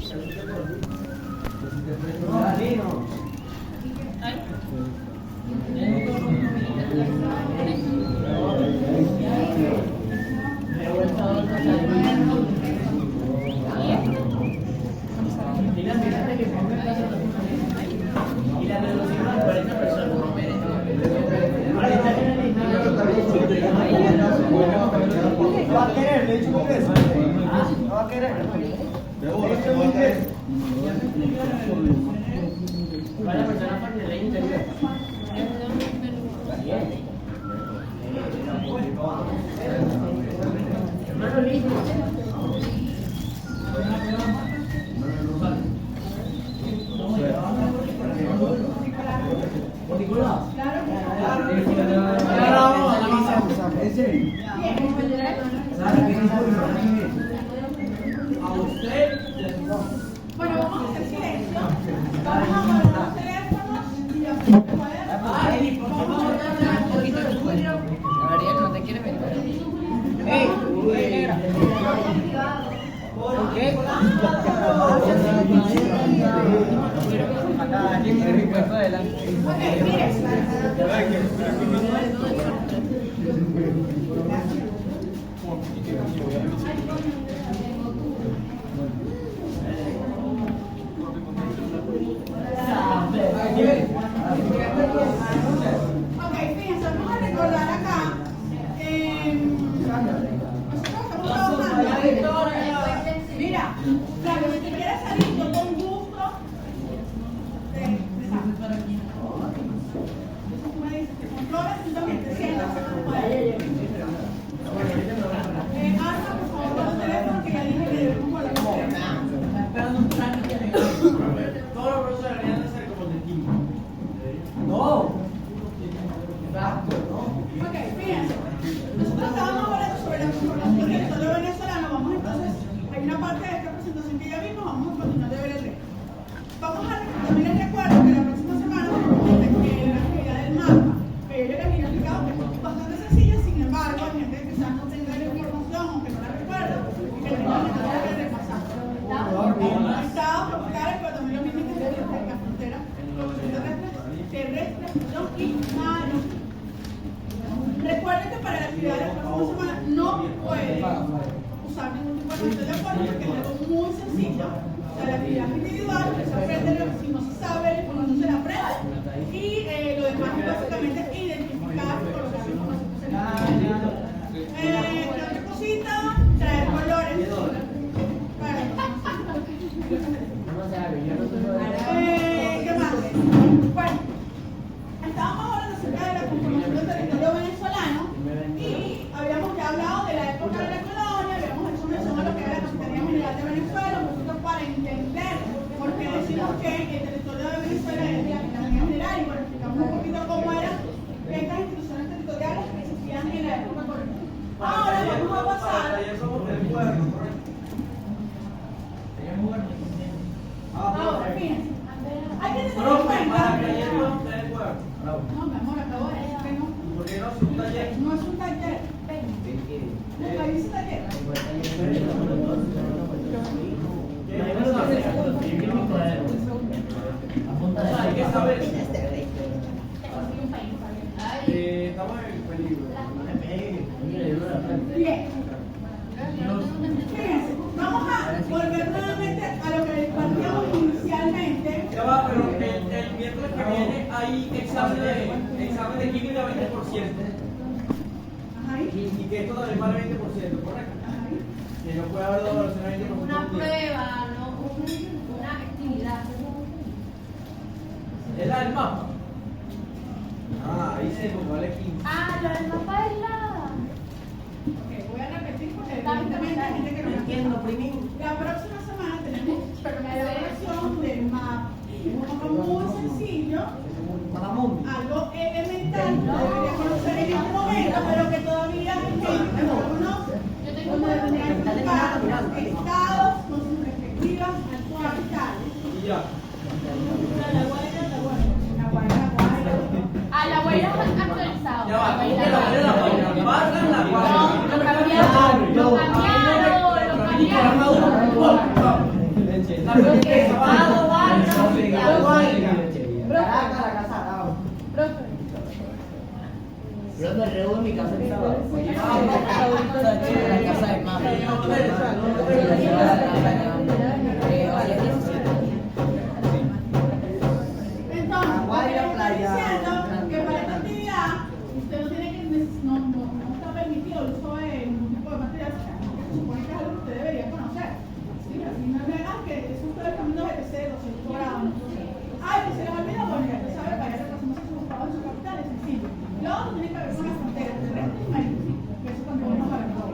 No va a querer, le he dicho que eso. No va a querer. Vaya persona parte de la interior. Hermano listo. Bueno, vamos a hacer silencio. Vamos a guardar los teléfonos y ya se puede. Ariel, no te quiere ver. ¿Por qué? Ok, ok, fíjense, vamos a recordar acá. Nosotros estamos trabajando. Mira, claro, si te quieres salir, yo con gusto. Tú me dices que controles, tú también te sientas. Ana, por favor, con los teléfonos que ya dije que debemos guardar los teléfonos. Todos los profesores deberían de ser como de química. No. Exacto, ¿no? Ok, fíjense. Nosotros estábamos hablando sobre la conformación del territorio venezolano. Vamos entonces, hay una parte de esta presentación que ya vimos, vamos a continuar de ver el resto. Vamos a también les recuerdo que la próxima semana tenemos la actividad del mapa. Que yo les había explicado que es bastante sencilla, sin embargo, hay gente que quizás no tenga la información o que no la recuerda y que tenga que repasar. Estados tropicales, pero también lo mismo que la frontera terrestre y marino. Recuerden que para la actividad de la próxima semana no pueden usar ningún tipo de método de acuerdo porque es algo muy sencillo. O sea, la actividad es individual, que se aprende, si no se sabe, la información se la aprende. Y lo demás es básicamente identificar y colocar la información. La otra cosita, traer colores. ¿Qué más? Bueno, estábamos hablando acerca de la conformación del territorio venezolano y habíamos ya hablado de la época de la colonia, habíamos hecho mención a lo que era la Capitanía General de Venezuela, nosotros para entender por qué decimos que el territorio de Venezuela es la Capitanía General y bueno, explicamos un poquito cómo eran estas instituciones territoriales que existían en la época colonial. Ahora vamos a pasar. Ahora, fíjense, hay que tener en cuenta. No, mi amor, acabo de decir que no. ¿Por qué no es un taller? No es un taller. No, ahí dice taller. Hay que saber. Estamos en peligro. Bien. Fíjense, vamos a volver nuevamente a lo que partíamos inicialmente. Ya va, pero el miércoles que viene hay examen de química 20%. Ajá. Y que esto también vale 20%, ¿correcto? Que no puede haber dos evaluaciones de 20%. Una prueba, no una actividad. ¿Es la del mapa? Ah, ahí se vale 15. Ah, lo del mapa es la. Ok, voy a repetir porque evidentemente hay gente que no entiende. La próxima semana tenemos la elaboración del mapa. Es un mapa muy sencillo, algo elemental, que debería conocer en este momento, pero que todavía hay gente que no conoce. Yo tengo Donde una tendrán que buscar los estados con sus respectivas capitales. Y ya. La Guaira, la Guaira. Ah, la huella es actualizado. Ya va, ¿cómo que la Guaira? Marcan la Guaira. No, lo cambiaron. Lo cambiaron. No, Yo me reúno en mi casa el sábado. La casa de mami. Entonces, diciendo que para esta actividad usted no tiene que, no está permitido el uso de ningún tipo de material, porque se supone que es algo que usted debería conocer. ¿Sí? Así no me digan que eso usted es camino de PC, 200 grados. Ay, que se les olvidó, bueno, ya usted sabe, vaya repasando sus pagos en su capital, es sencillo. Lo otro tiene que ver con las fronteras terrestres y marítimas, que eso también vamos a ver todo.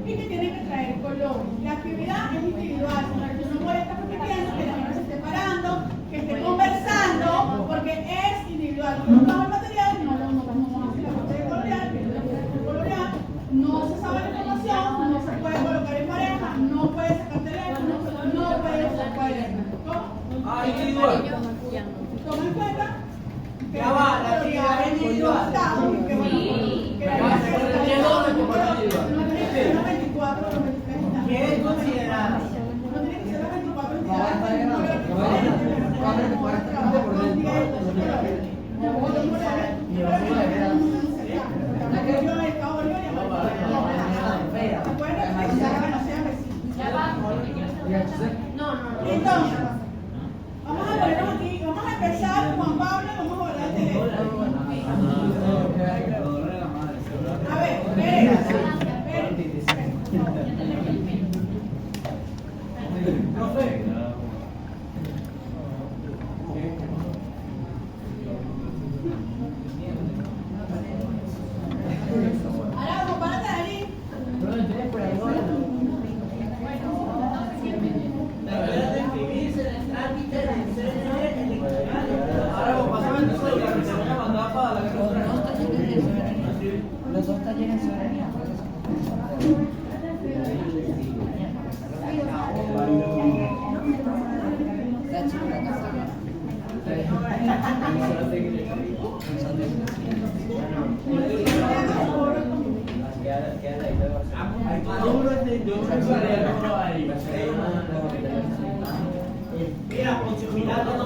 Y que tienen que traer colores. La actividad es individual, yo no voy a estar permitiendo que la gente se esté parando, que esté conversando, porque es individual. No trabajo el material, no vamos a hacer la parte de colorear, que es la parte de colorear, no se sabe la información, no se puede colocar en pareja, no puede sacar teléfono, no puede usar cuaderno. ¿Cómo? Ah, individual. Toma en cuenta que Ya va, la actividad es individual. que bueno, que la clase está ¿Qué dónde como individual? no tiene que ser los 24 o los 23 días. ¿Qué es considerado? No tiene que ser los 24 No, está bien, entonces, vamos a ponernos aquí, vamos a empezar, Juan Pablo, vamos a guardar el teléfono. A ver, Profe. Arago, párate ahí. Ahora, pásame tu celular, que se voy a mandar para la carretera. Los dos talleres en soberanía. La chica casa. Mira, con su mirada no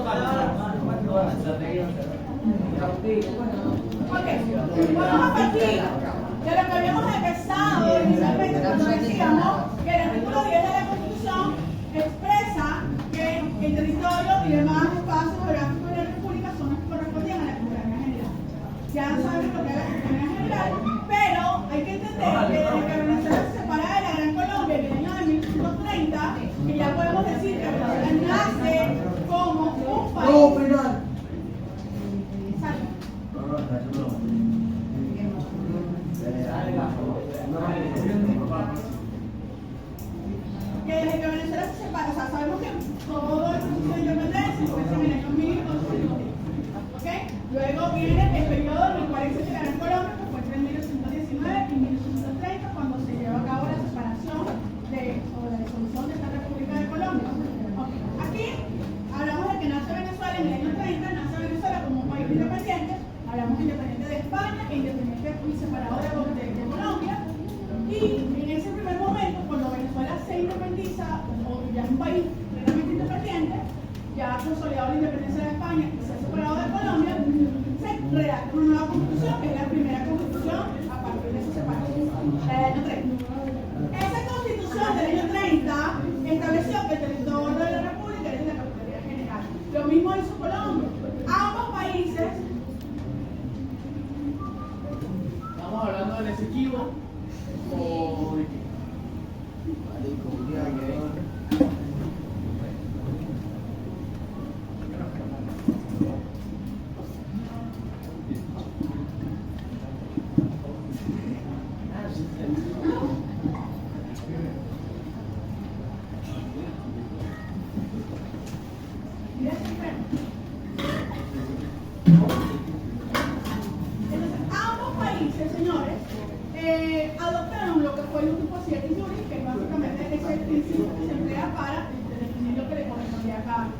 Ok, vamos a partir de lo que habíamos empezado inicialmente cuando decíamos que el artículo 10 de la Constitución expresa que el territorio y demás espacios geográficos de la República son los que correspondían a la soberanía general. Ya sabemos lo que es la soberanía general, pero hay que entender que desde que Venezuela se separa de la Gran Colombia en el año de 1830, que ya podemos decir que Venezuela nace como un país. Exacto. Que desde que Venezuela se separa, o sea, sabemos que todo el proceso de independencia comienza en el año 1830, ¿ok? Luego viene el periodo en el cual existe la Gran Colombia, que fue entre 1819 y 1830, cuando se lleva a cabo la separación o la disolución de esta República de Colombia. Okay. Aquí hablamos de que nace Venezuela en el año 30, nace Venezuela como un país independiente, hablamos independiente de España e independiente y separado de Colombia. Y en ese primer momento, cuando Venezuela se independiza, o ya es un país plenamente independiente, ya ha consolidado la independencia de España y se ha separado de Colombia, se redacta una nueva constitución, que es la primera constitución a partir de esa separación, la del año 30. Esa constitución del año 30 estableció que el territorio de la República es de la Capitanía General. Lo mismo hizo Colombia. Ambos países. ¿Estamos hablando del Esequibo o de qué? Entonces, ambos países, señores, adoptaron lo que fue el último siete juris, que básicamente es el principio que se emplea para definir lo que le correspondía a cada país.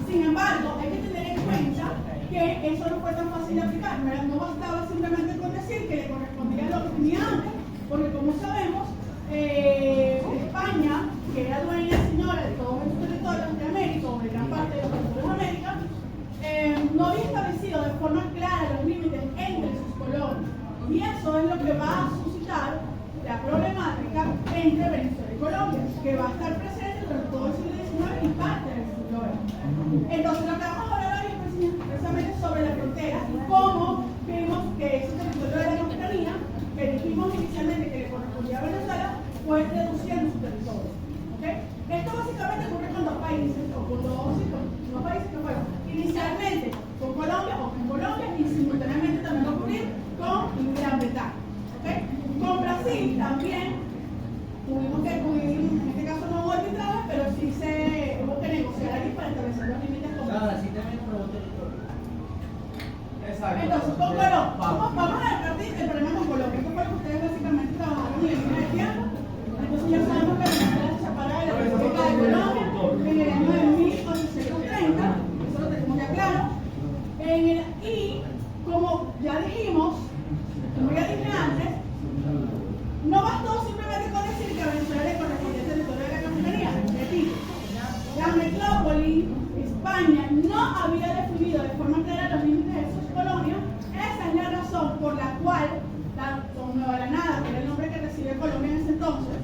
Sin embargo, hay que tener en cuenta que eso no fue tan fácil de aplicar. No bastaba simplemente con decir que le correspondía lo que tenía antes, porque como sabemos, España, que era dueña señora de todos estos territorios, va a suscitar la problemática entre Venezuela y Colombia, que va a estar presente durante todo el siglo XIX y parte del siglo XX. Entonces, lo que vamos a hablar hoy es precisamente sobre la frontera y cómo vimos que ese territorio de la Capitanía, que dijimos inicialmente que le correspondía a Venezuela, fue reduciendo su territorio. ¿Okay? Esto básicamente ocurre con dos países, o con dos países que fueron inicialmente con Colombia o con Colombia y simultáneamente también va a ocurrir con Gran Bretaña. ¿Okay? Con Brasil también tuvimos que acudir, en este caso no hubo arbitraje, pero sí se hubo que negociar aquí para establecer los límites con Brasil también probó territorio. Exacto. Entonces, con Colombia, vamos a partir del problema con Colombia. Esto fue lo que ustedes básicamente trabajaron en la línea de tiempo. Entonces ya sabemos que Venezuela se separa de la República de Colombia en el año de 1830, eso lo tenemos ya claro. Y como ya dijimos, como ya dije antes, no bastó simplemente con decir que a Venezuela le correspondía el territorio de la Capitanía. Repito, la metrópoli, España, no había definido de forma clara los límites de sus colonias. Esa es la razón por la cual tanto Nueva Granada, que era el nombre que recibe Colombia en ese entonces,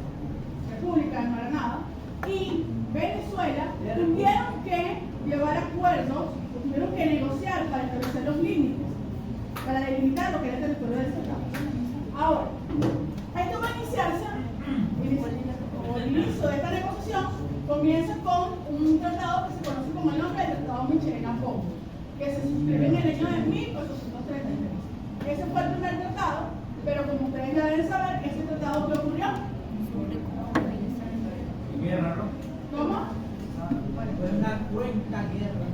República de Nueva Granada, y Venezuela tuvieron que llevar acuerdos, tuvieron que negociar para establecer los límites, para delimitar lo que era el territorio del Estado. Ahora, esto va a iniciarse, o el inicio de esta negociación comienza con un tratado que se conoce como el nombre del Tratado Michelena-Pou, que se suscribe en el año de 1833. Ese fue el primer tratado, pero como ustedes ya deben saber, ese tratado ¿qué ocurrió? Guerra, ¿no? ¿Cómo? Fue una cuenta guerra.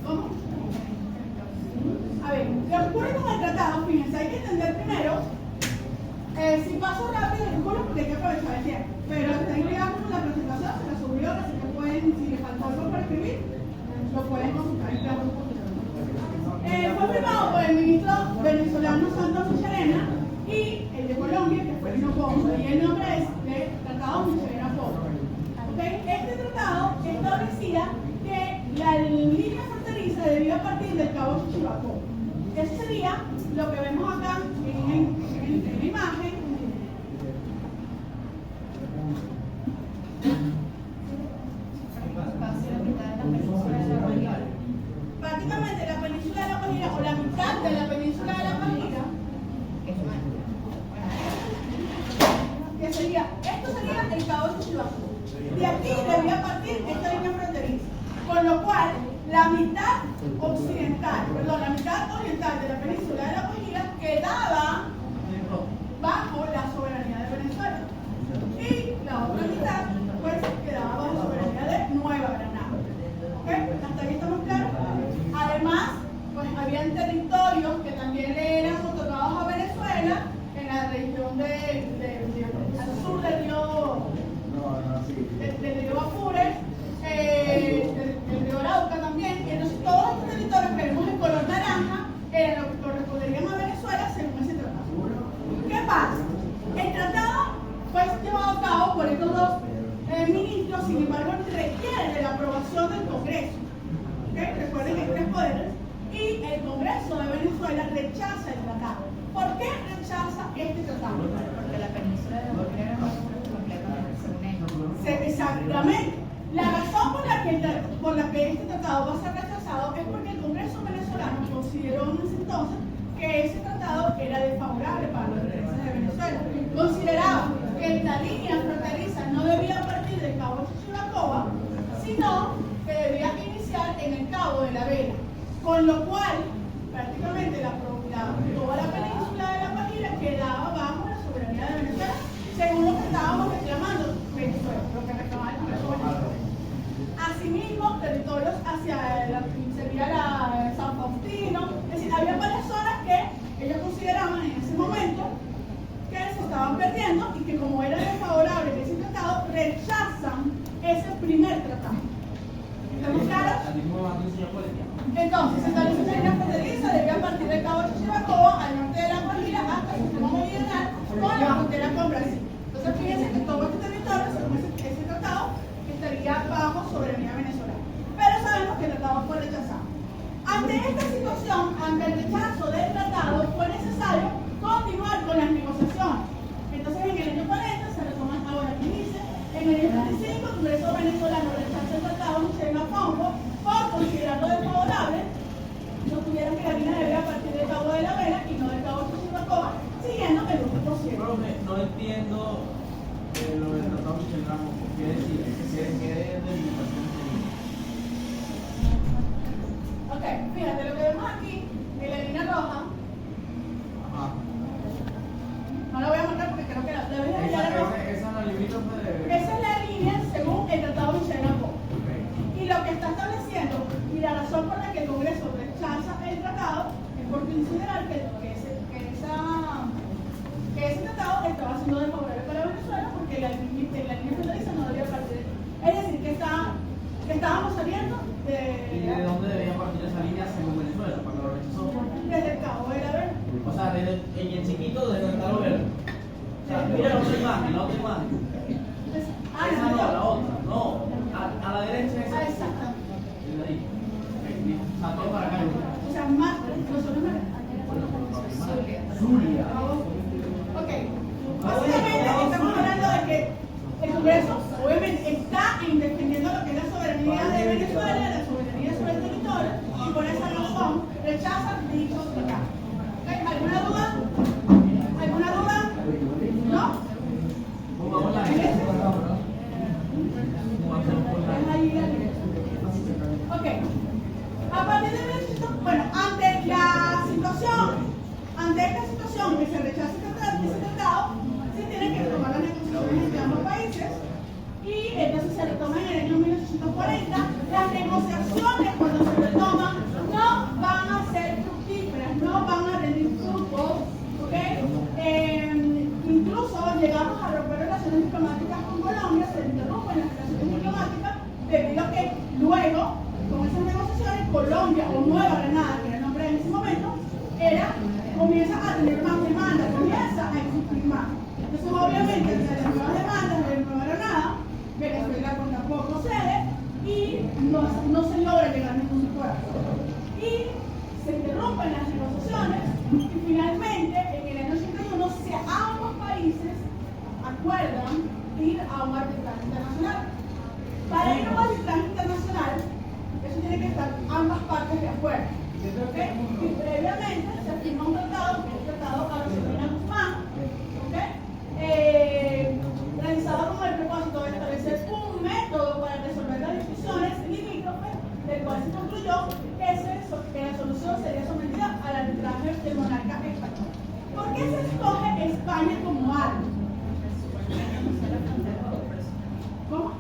¿Cómo? A ver, lo que ocurre con el tratado, fíjense, hay que entender primero, si paso rápido, disculpen porque hay que aprovechar el tiempo, pero está incluido con la presentación, se la subió, así que pueden, si les faltó algo para escribir, lo pueden consultar en clase. Fue firmado por el ministro venezolano Santos Michelena y el de Colombia, que fue Lino Ponce, y el nombre es de Tratado Michelena-Pou. ¿Okay? Este tratado establecía que la línea fronteriza debía partir del cabo Chichibaco. Eso sería lo que vemos acá en la imagen. Prácticamente la península de La Guajira, o la mitad de la península de La Guajira, que sería, esto sería el cabo Chichibaco. De aquí debía partir esta línea fronteriza, con lo cual la mitad oriental de la península de La Guajira quedaba bajo la soberanía de Venezuela y la otra mitad pues quedaba bajo la soberanía de Nueva Granada. ¿Okay? ¿Hasta aquí estamos claros? Además, pues habían territorios que también le eran otorgados a Venezuela en la región al sur del río Apures, del río Arauca también. Y entonces todos estos territorios que vemos en color naranja eran lo que corresponderían a Venezuela según ese tratado. ¿Qué pasa? El tratado fue llevado a cabo por estos dos ministros, sin embargo requiere de la aprobación del Congreso. ¿Okay? Recuerden que hay tres poderes y el Congreso de Venezuela rechaza el tratado. ¿Por qué rechaza este tratado? Porque la península de Bolivia era completamente según ellos. Exactamente. La razón por la que este tratado va a ser rechazado es porque el Congreso venezolano consideró en ese entonces que ese tratado era desfavorable para los intereses de Venezuela. Consideraba que esta línea fronteriza no debía partir del cabo Chichibacoa, sino que debía iniciar en el cabo de La Vela, con lo cual prácticamente toda la península de La Guajira quedaba bajo la soberanía de Venezuela, según lo que estábamos reclamando Venezuela, lo que reclamaba el Congreso venezolano. Asimismo, territorios hacia sería San Faustino, es decir, había varias zonas que ellos consideraban en ese momento que se estaban perdiendo y que como era desfavorable de ese tratado, rechazan ese primer tratado. ¿Estamos claros? Entonces, esta línea fronteriza debía partir del cabo Chichibacoa al norte de La Guajira hasta el extremo meridional con la frontera con Brasil. Entonces, fíjense que todo este territorio, según ese tratado, estaría bajo soberanía venezolana. Pero sabemos que el tratado fue rechazado. ante esta situación, ante el rechazo del tratado, fue necesario continuar con las negociaciones. Entonces, en el año 40 se retoman ahora que dice, en el año 35 el Congreso venezolano rechaza el tratado Michel Pombo por considerarlo desfavorable. No tuvieron que la línea de a partir del Cabo de la Vela y no del Cabo de Chuchipacoa, siguiendo el 1%. Profe, no entiendo lo del tratado Michel Ramos. ¿Qué decir? ¿Qué delimitación tiene? Ok, fíjate lo que vemos aquí en la línea roja. Ajá. No la voy a marcar porque creo que la debes de hallar roja. Esa es la limítrofe de... Esa es la línea según el tratado Michel Ramos. Y lo que está estableciendo y la razón por la que el Congreso rechaza el tratado es por considerar que ese tratado estaba siendo desfavorable para Venezuela porque la línea fronteriza no debía partir. Es decir, que estábamos saliendo ¿Y de dónde debía partir esa línea según Venezuela cuando lo rechazó? desde el Cabo de la Vela. O sea, en el chiquito desde el Cabo Verde. O sea, mira la otra imagen, la otra imagen. Esa no, la otra, no. A la derecha esa. Ah, exactamente. Desde ahí. O sea, todo para acá. O sea, más nosotros Zulia. Ok. Básicamente estamos hablando de que el Congreso obviamente está defendiendo lo que es la soberanía de Venezuela, la soberanía sobre el territorio, y por esa razón rechaza dicho tratado. ¿Okay? ¿Alguna duda? ¿Alguna duda? ¿No? Pongamos la ¿En ese? Pongamos Ahí la línea. Ok. A partir de esto, bueno, ante esta situación que se rechaza ese tratado, se tienen que retomar las negociaciones entre ambos países y entonces se retoman en el año 1840. Las negociaciones cuando se retoman no van a ser fructíferas, no van a rendir frutos, ¿ok? Incluso llegamos a romper relaciones diplomáticas con Colombia, se interrumpen las relaciones diplomáticas debido a que luego, con esas negociaciones, Colombia o Nueva Granada, que era el nombre en ese momento, comienza a tener más demandas, comienza a existir más. Entonces, obviamente, entre las nuevas demandas de Nueva Granada, Venezuela tampoco cede y no se logra llegar a ningún acuerdo. Y se interrumpen las negociaciones y finalmente, en el año 81, ambos países acuerdan ir a un arbitraje internacional. Para ir a un arbitraje internacional, eso tiene que estar ambas partes de acuerdo. ¿Okay? Y previamente se firma un tratado, que es el tratado Argentina Guzmán, realizado con el propósito de establecer un método para resolver las discusiones limítrofes, del cual se concluyó que la solución sería sometida al arbitraje del monarca español. ¿Por qué se escoge España como árbitro? ¿Cómo?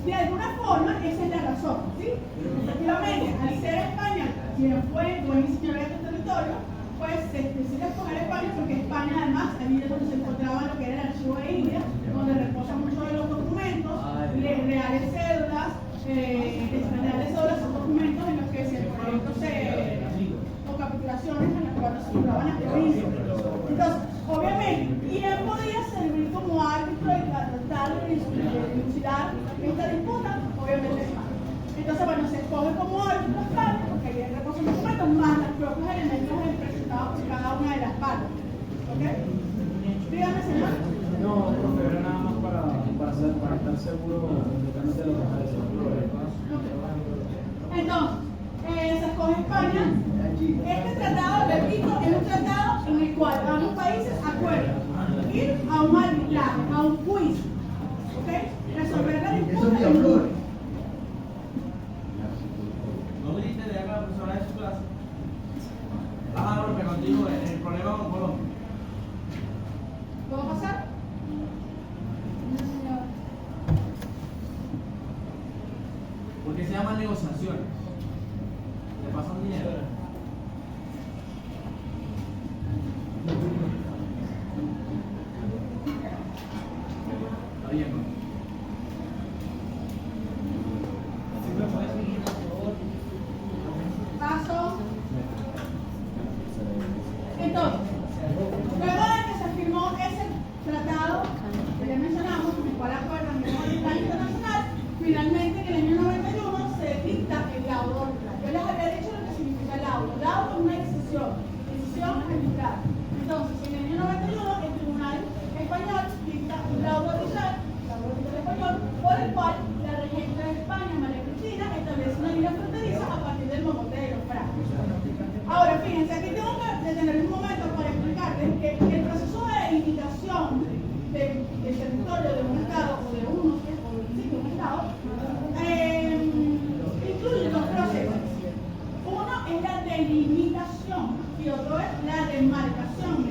De alguna forma, esa es la razón, ¿sí? Efectivamente, al ser España quien fue dueño y señor de este territorio, pues se decide escoger España porque España además ahí es donde se encontraba lo que era el archivo de India, donde reposan muchos de los documentos, reales cédulas, son documentos en los que por ejemplo, o capitulaciones en las cuales se juraban las provincias. Entonces, obviamente, ¿quién podía servir como árbitro y tratar de dilucidar esta disputa? Obviamente España. Entonces, bueno, se escoge como árbitro España, porque ahí reposan documentos, más los propios elementos presentados por cada una de las partes. ¿Ok? Dígame, señor. No, profe, era nada más para estar seguro completamente de lo que va a decir. Entonces, se escoge España. Este tratado, repito, es un tratado en el cual ambos países acuerdan ir a un arbitraje, a un juicio, ¿ok? Resolver la disputa en un juicio. ¿No viniste de acá la profesora de su clase? Ah, porque contigo el problema con Colombia. ¿Puedo pasar? No, señor. Porque se llaman negociaciones. Le pasan dinero. Está bien, ¿no? Paso. Entonces, luego de que se firmó ese tratado que ya mencionamos, en el cual acuerdan el arbitraje internacional, finalmente en el año 91 se dicta el publicar. Entonces, en el año 91, el Tribunal Español dicta un laudo arbitral español, por el cual la regente de España, María Cristina, establece una línea fronteriza a partir del mogote de los Francos. Ahora, fíjense, aquí tengo que detener un momento para explicarles que el proceso de delimitación del territorio de un Estado o de un Estado incluye dos procesos. Uno es la delimitación y otro es la demarcación.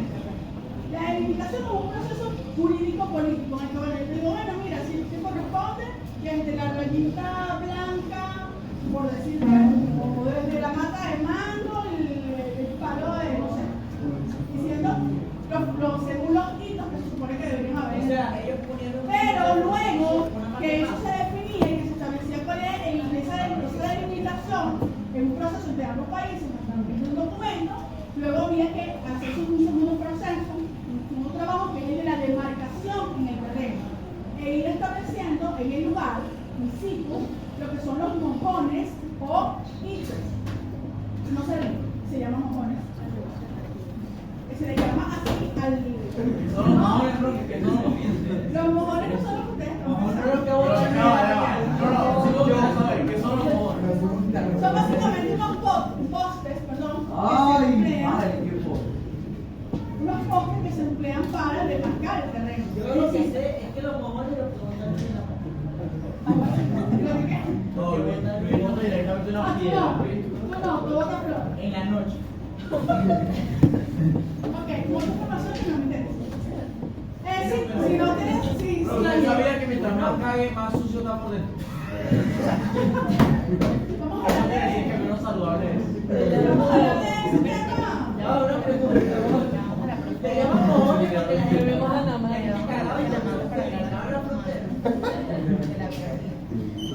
La delimitación es un proceso jurídico-político en el que yo digo, bueno, mira, si te corresponde que entre la rayita blanca, por decirlo, o desde la mata de mango, el palo de, no sé, diciendo según los hitos que se supone que deberían haber. Pero luego que eso se definía y que se establecía cuál era esa delimitación en un proceso entre ambos países, en un documento, luego había que hacer un segundo proceso, un trabajo que es el de la demarcación en el terreno, e ir estableciendo en el lugar, in situ, lo que son los mojones o hitos. No se llaman mojones. Se le llama así al libro. Son los mojones, que no lo piensen. Los mojones no son los que ustedes conocen. ¿Qué son los mojones? Son básicamente unos postes, perdón, unos postes que se emplean para demarcar el terreno. Yo lo que sé es que los mojones los preguntan en la ¿Lo que qué? No, yo voto directamente una piedra. No, tú botas flor. en la noche. Ok, mucha información que no me interesa. Si no tienes, sí. Yo sabía que mientras más cague, más sucio está por dentro. Vamos a Eso hablar quiere decir que de menos saludable es. ese tema. Ya va una pregunta. Te llaman mojones porque la gente me baja nada más. Cagado y llamado para ganar la frontera.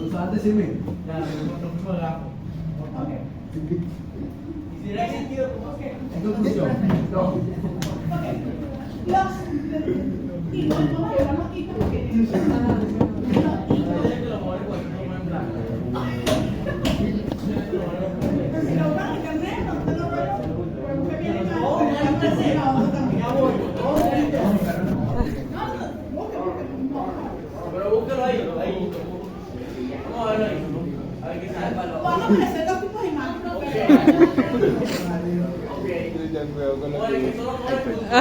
¿Lo sabes decirme? Ya, nos fuimos de gajo. Ok. Y si era sentido, ¿cómo es que? En conclusión, no. Ok. Los hitos, vamos a llevar los hitos porque los hitos. Parece que los mojones cualquier como en blanco. Si lo buscan en internet, no te lo veo. Pero busque bien en la otra también. No, busque. Pero búsquelo ahí. Vamos a verlo ahí. A ver qué sale. Vamos a hacer dos tipos de imágenes. Oye, que son los mojones.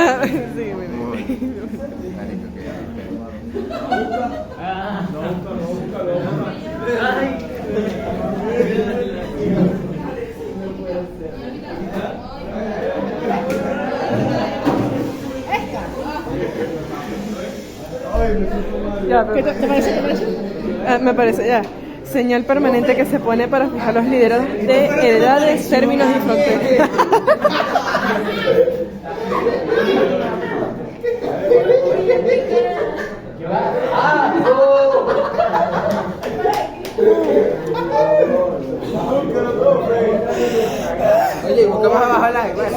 Ya, pero- ¿Te parece? Me parece, ya. Señal permanente que se pone para fijar los liderazgos de edades, términos y fronteras. Oye, ¿y por qué vas a bajar la igual?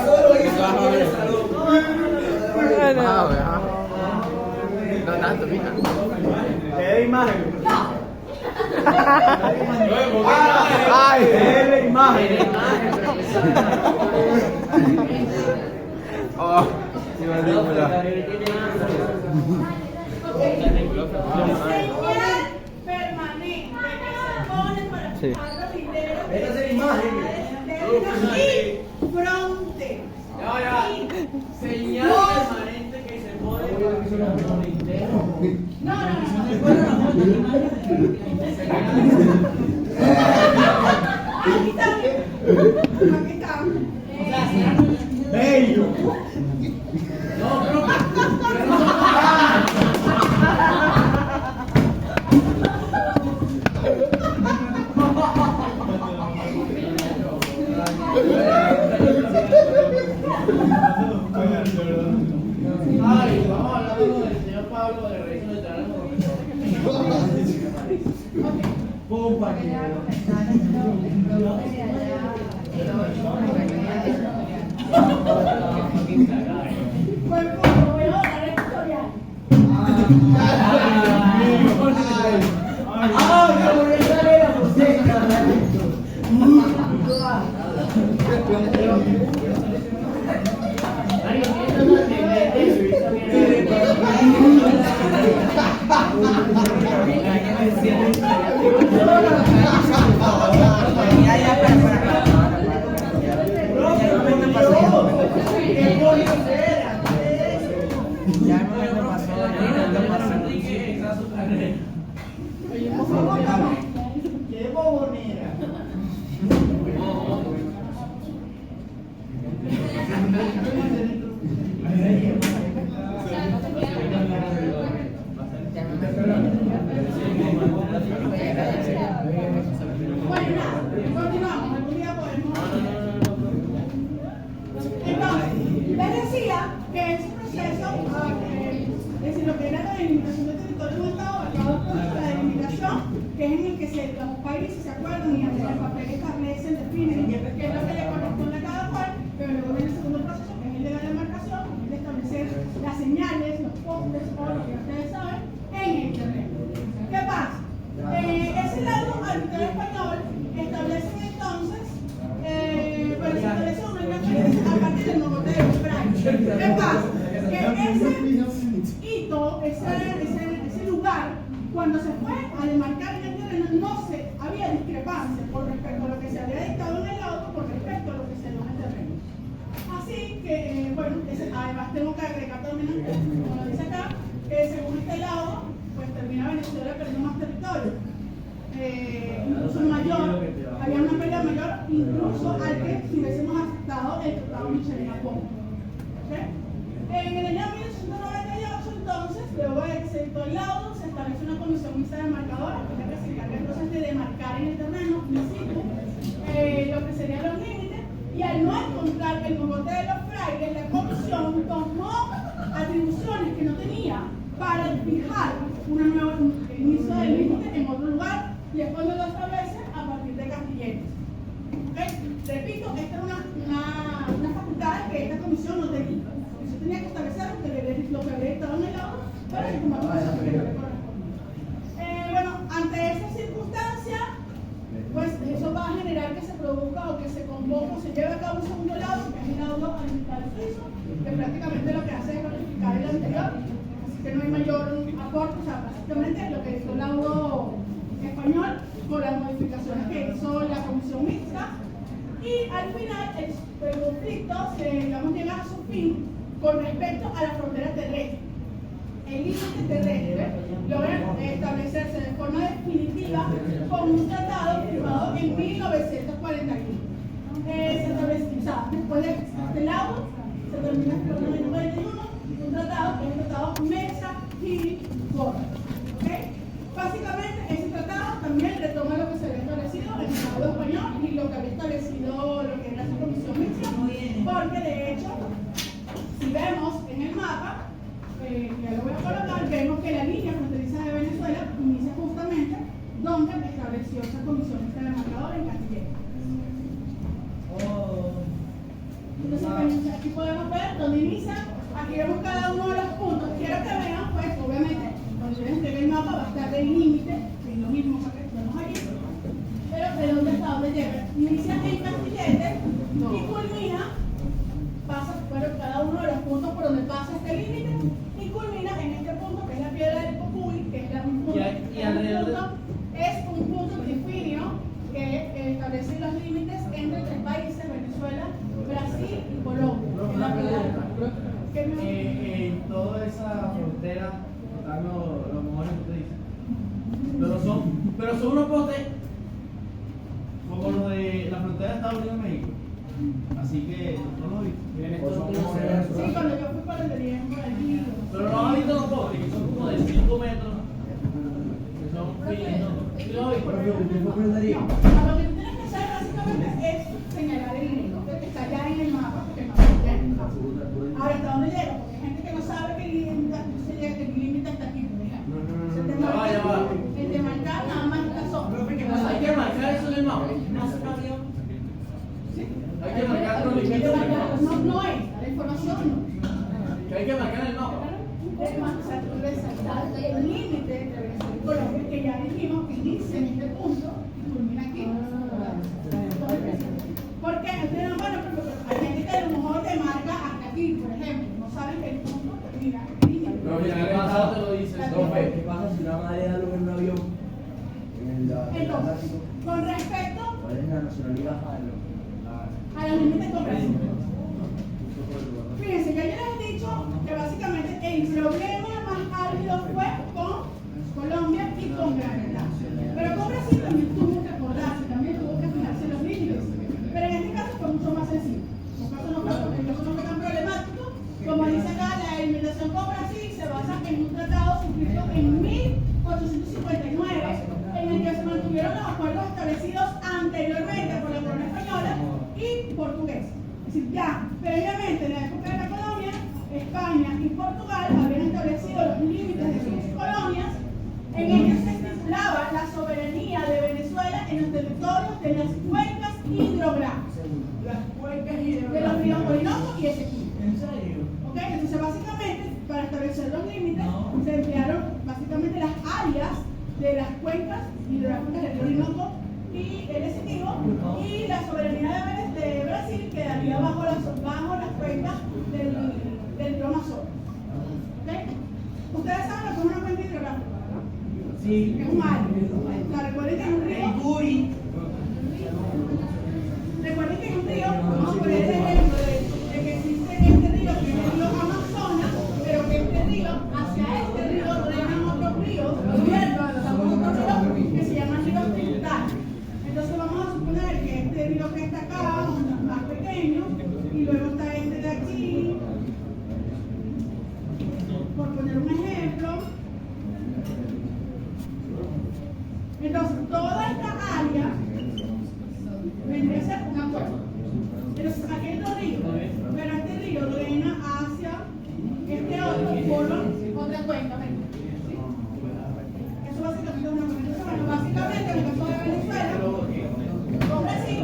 Bueno, No tanto, mija. ¿Qué imagen? ¡Ay! ¿Qué imagen? Oh, sí, mandíbula. Señal permanente que se pone para Sí. fijar los lideros de Esa es la imagen. y fronteras. Ya. Señal permanente que se pone para que se lo No. Aquí están. Bello. Ay, vamos hablando del señor Pablo de Reyes de Tarán. Voy a dar el tutorial. Ya no me pasó. ¡Qué bobonera! Bueno, nada, continuamos. Algún día podemos. Entonces, les decía que ese proceso, es decir, lo que era la delimitación del territorio de un Estado, acaba con la delimitación, que es en el que los países se acuerdan y ante el papel establecen, definen qué es lo que le corresponde a cada cual, pero luego viene el segundo proceso, que es el de la demarcación, que es de establecer las señales, los postes, o lo que ustedes saben, en el terreno. ¿Qué pasa? Ese lado arbitral español establecen entonces, bueno, se establece una referencia a partir del Mogoteo de Fraile. ¿Qué pasa? Que ese hito, ese lugar, cuando se fue a demarcar en el terreno, no se había discrepancia por respecto a lo que se había dictado en el laudo con respecto a lo que se dio en el terreno. Así que, bueno, además tengo que agregar también, como lo dice acá, que según este laudo, pues termina Venezuela perdiendo más territorio. Incluso mayor, había una pérdida mayor incluso al que si hubiésemos aceptado el Tratado Michelin-Japón. ¿Okay? En el año 1898, entonces, luego de que se dictó el laudo, se establece una comisión mixta demarcadora, que es la que se encarga entonces de demarcar en el terreno, in situ, lo que serían los límites, y al no encontrar el Mogoteo de los Frailes, la comisión tomó atribuciones que no tenía para fijar una nueva inicio del límite en otro lugar, y es cuando lo establece a partir de Castilletes. ¿Okay? Repito, esta es una facultad que esta comisión no tenía. Eso tenía que establecer lo que había dictado en el laudo para que como comisión que le corresponde. Bueno, ante esta circunstancia, pues eso va a generar que se produzca o que se convoque o se lleve a cabo un segundo laudo, que es el laudo arbitral suizo, que prácticamente lo que hace es ratificar el anterior. Que no hay mayor aporte, o sea, básicamente lo que hizo el laudo español con las modificaciones que hizo la comisión mixta, y al final el conflicto llega a su fin con respecto a la frontera terrestre. El límite terrestre logra establecerse de forma definitiva con un tratado firmado en 1941. Se establece, o sea, después de este laudo se termina en 1941 un tratado que es el tratado Mesa-Gil-Gordon. ¿Okay? Básicamente, ese tratado también retoma lo que se había establecido en el Estado español y lo que había establecido lo que era su comisión mixta, porque de hecho, si vemos en el mapa, ya lo voy a colocar, vemos que la línea fronteriza de Venezuela inicia justamente donde estableció esa comisión mixta demarcadora en Castilletes. Entonces, aquí podemos ver dónde inicia. Aquí vemos cada uno de los puntos. Quiero que vean, pues, obviamente, cuando yo les entregue el mapa va a estar el límite, que es lo mismo que vemos aquí, pero de dónde está, dónde llega. Inicia en Castilletes y culmina, pasa, bueno, cada uno de los puntos por donde pasa este límite y culmina en este punto, que es la piedra del Cocuy, que es un punto, es un punto trifinio que establece los límites entre tres países, Venezuela, Brasil y Colombia. En la piedra del Cocuy. En toda esa frontera están los mejores que usted dice. Pero son unos postes como los de la frontera de Estados Unidos y México. Así que no lo vi. Sí, cuando yo fui para el día por allí. Pero no has visto los postes, que son como de 5 metros. Que son finos. ¿Sí lo has visto? No, lo que tú tienes que hacer básicamente es señalar el límite que está ya en el mapa, porque el mapa ya está. Ahora, ¿hasta dónde llega? Porque hay gente que no sabe que el límite está aquí, por ejemplo. Ya va. El de marcar nada más está sombra. Hay que marcar eso en el mapa. Hay que marcar los límites. No es, la información no. Que hay que marcar en el mapa. Resaltar el límite de Venezuela y Colombia, que ya dijimos que inicia en este punto y culmina aquí. Porque hay gente que a lo mejor te marca hasta aquí, por ejemplo, no saben que el punto termina aquí. No, ya el pasado te lo dice. ¿Qué pasa si una madre da luz en un avión? Entonces, con respecto ¿cuál es la nacionalidad? a los límites comprensibles. Fíjense, ya yo les he dicho que básicamente en El problema más álgido fue con Colombia y con Granada. Pero con Brasil también tuvo que acordarse, también tuvo que fijarse los límites. Pero en este caso fue mucho más sencillo. En caso no fue tan problemático. Como dice acá, la limitación con Brasil se basa en un tratado suscrito en 1859, en el que se mantuvieron los acuerdos establecidos anteriormente por la corona española y portuguesa. Es decir, ya previamente, en la época de la colonia, España y Portugal habían establecido los límites de sus colonias. En ellos se estipulaba la soberanía de Venezuela en los territorios de las cuencas hidrográficas. Las cuencas hidrográficas. De los ríos Orinoco y Esequibo. ¿En serio? ¿Ok? Entonces, básicamente, para establecer los límites, se emplearon básicamente las áreas de las cuencas hidrográficas del río Orinoco y el Esequibo, y la soberanía de Brasil quedaría bajo las cuencas del río Amazonas. ¿Ok? Ustedes saben lo que es una cuenca hidrográfica, ¿verdad? Sí. Es un área. O sea, recuerden que en un río. Recuerden que en un río, vamos a poner el ejemplo de que existe este río que es el río Amazonas, pero que este río, hacia este río drenan otros ríos, otros ríos que se llaman ríos tributarios. Entonces vamos a suponer que este río que está acá, más pequeño, y luego está este de aquí, por poner un ejemplo. Entonces, toda esta área vendría a ser un acuerdo. Entonces, aquí hay dos ríos, pero este río drena hacia este otro por otra cuenca. ¿Sí? Eso básicamente es una cuenca. Entonces, bueno, básicamente en el caso de Venezuela, con Brasil,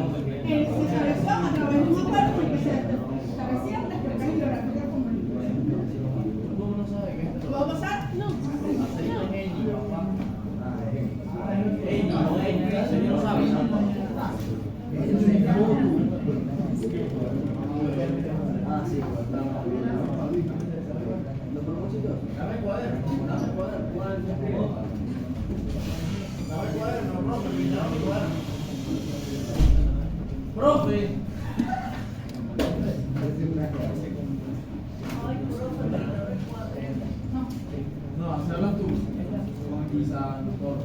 se estableció a través de un acuerdo en el que se establecían las cuencas hidrográficas comunitarias. ¿Cómo no sabe qué es esto? ¿Puedo pasar? No. Ah, sí, los propósitos. Dame cuaderno, dame cuaderno. Dame cuaderno, profe, dame mi cuaderno. Profe. No, hacerlo tú. Quizá doctor.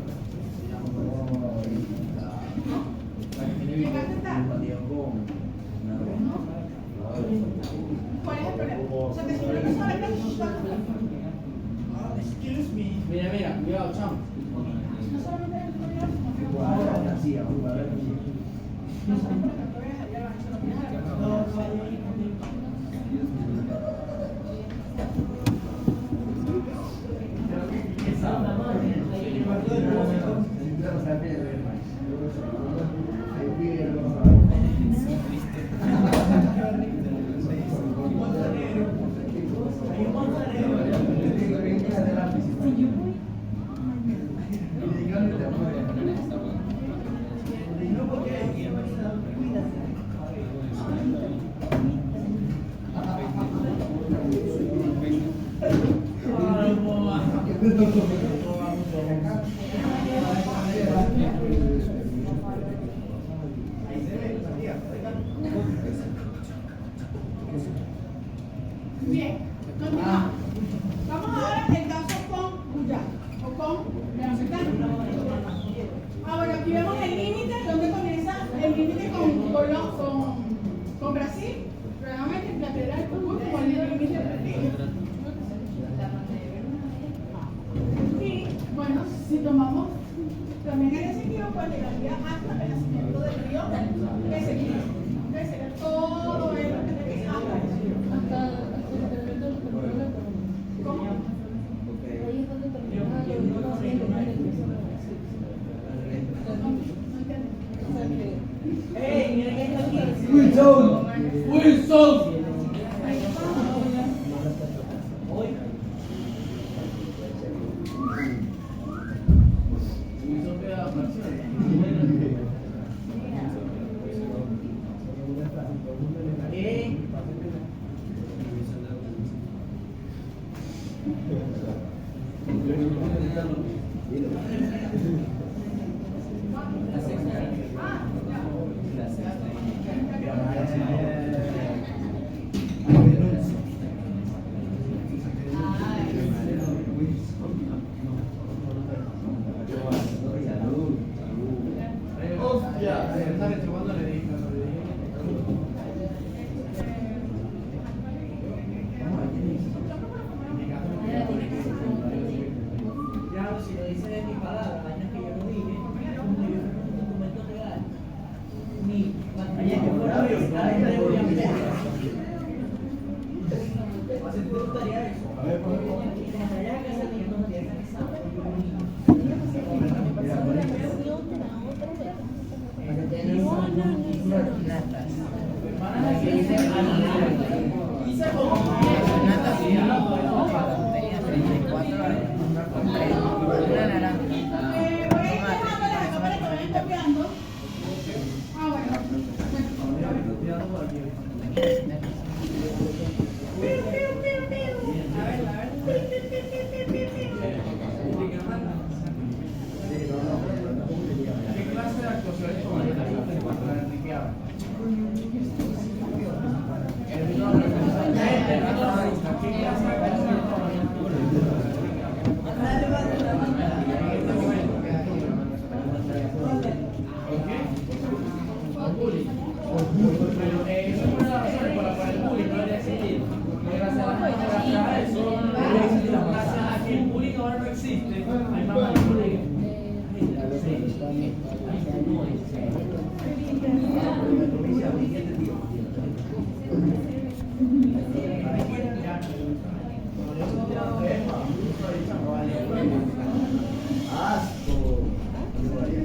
¿Llegaste tarde? ¿Cuál es el problema? O sea, que si no lo sabes, Excuse me. Mira, mira, cuidado, chamo. no solamente es el problema, Sí, vamos a ver. no solamente es el problema, se lo tienes a Bien, continuamos. Vamos ahora al caso con Guyana o con Gran Bretaña. Ahora aquí vemos el límite, donde comienza el límite con Brasil, realmente en la piedra del Cocú, como el límite de Brasil. Y bueno, si tomamos también el Esequibo, pues llegaría hasta el nacimiento del río Esequibo. Entonces sería todo el hasta ¿cómo? Ahí es donde termina lo ¡Ey, mira que está aquí! ¡Wilson! ¡Wilson! Wilson queda Voy a ir dejando la cámara que vayan copiando. Ah, bueno. Piu, piu, piu, piu. A ver. Piu, piu, piu, piu, piu, piu. ¿Qué clase de actuaciones tomarías en cuanto a Enrique Abra?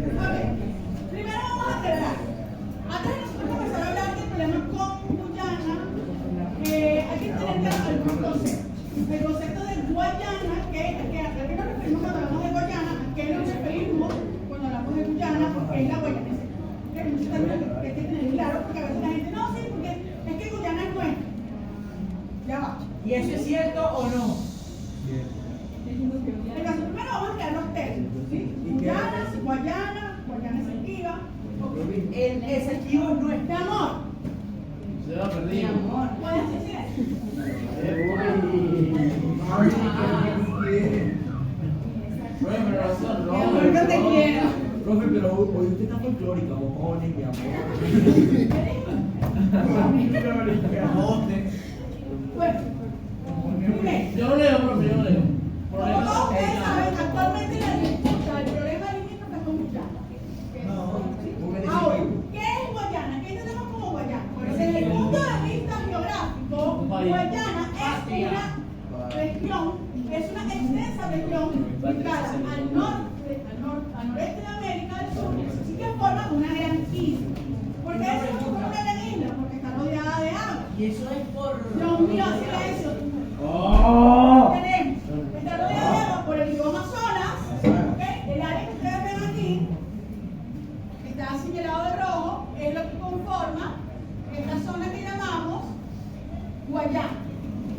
Primero vamos a aclarar. Antes de nosotros comenzar a hablar del problema con Guyana, hay que tener algunos conceptos. El concepto de Guayana, ¿a qué nos referimos cuando hablamos de Guayana? ¿A qué nos referimos cuando hablamos de Guyana? Porque es la guayanesa. Muchos términos que hay que tener claro, porque a veces la gente no, sí, porque es que Guyana es nuestra. Ya va. ¿Y eso es cierto o no? Entonces, primero vamos a crear los términos, ¿sí? Guyana, Guayana Esequiba. El Esequibo es nuestro. Mi amor, Se lo perdí. ¿puedes decir eso? Pero razón, Mi amor, yo te quiero. Profe, pero hoy usted está folclórica, mojones, mi amor. Bueno, primero, Yo lo leo, profe, yo lo leo. como todos ustedes saben, actualmente la disputa, el problema limítrofe es con Guyana. Ahora, ¿qué es Guayana? ¿Qué entendemos como Guayana? Bueno, desde el punto de vista geográfico, Guayana es una región, es una extensa región ubicada al noreste de América del Sur, y que forma una gran isla. ¿Por qué decimos que forma una gran isla? Porque está rodeada de agua. Y eso es por... Dios mío, silencio. Tenemos, está rodeada de agua por el río Amazonas, ¿ok? El área que ustedes ven aquí, está señalado de rojo, es lo que conforma esta zona que llamamos Guayana,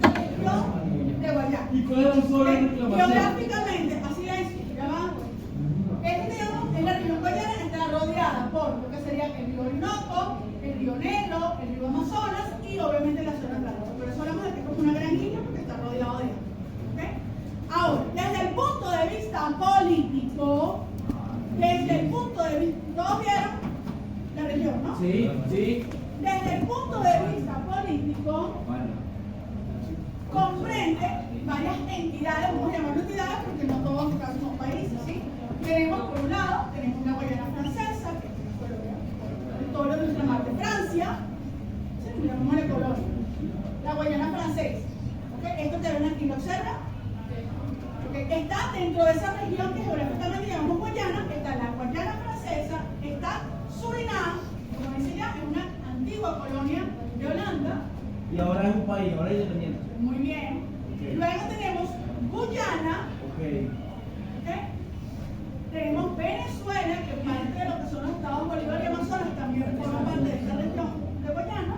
la región de Guayana. ¿Y cuál es el solo de reclamación? Geográficamente, así es, ya va. En la región Guayana está rodeada por lo que sería el río Orinoco, el río Negro, el río Amazonas y obviamente la zona atlántica. Por eso hablamos de que es como una gran isla porque está rodeado de agua. ¿Okay? Ahora, desde el punto de vista político, todos vieron la región, ¿no? Sí, sí. Desde el punto de vista político, comprende varias entidades, vamos a llamarlo entidades porque no todos son países, ¿sí? Tenemos por un lado, tenemos la Guayana francesa, que es Colombia, todo lo de ultramar de Francia, ¿sí? Llamémosle Colombia, la Guayana francesa, ¿okay? Esto te ven aquí, ¿lo observa? ¿Okay? Está dentro de esa región que geográficamente llamamos Guayana, está la Guayana francesa, está Surinam, como dice ya, es una antigua colonia de Holanda. Y ahora es un país, ahora es independiente. Muy bien. Ok. Luego tenemos Guyana, Ok. ¿ok? Tenemos Venezuela, que parte de lo que son los estados Bolívar y Amazonas, también forma parte de esta región de Guayana,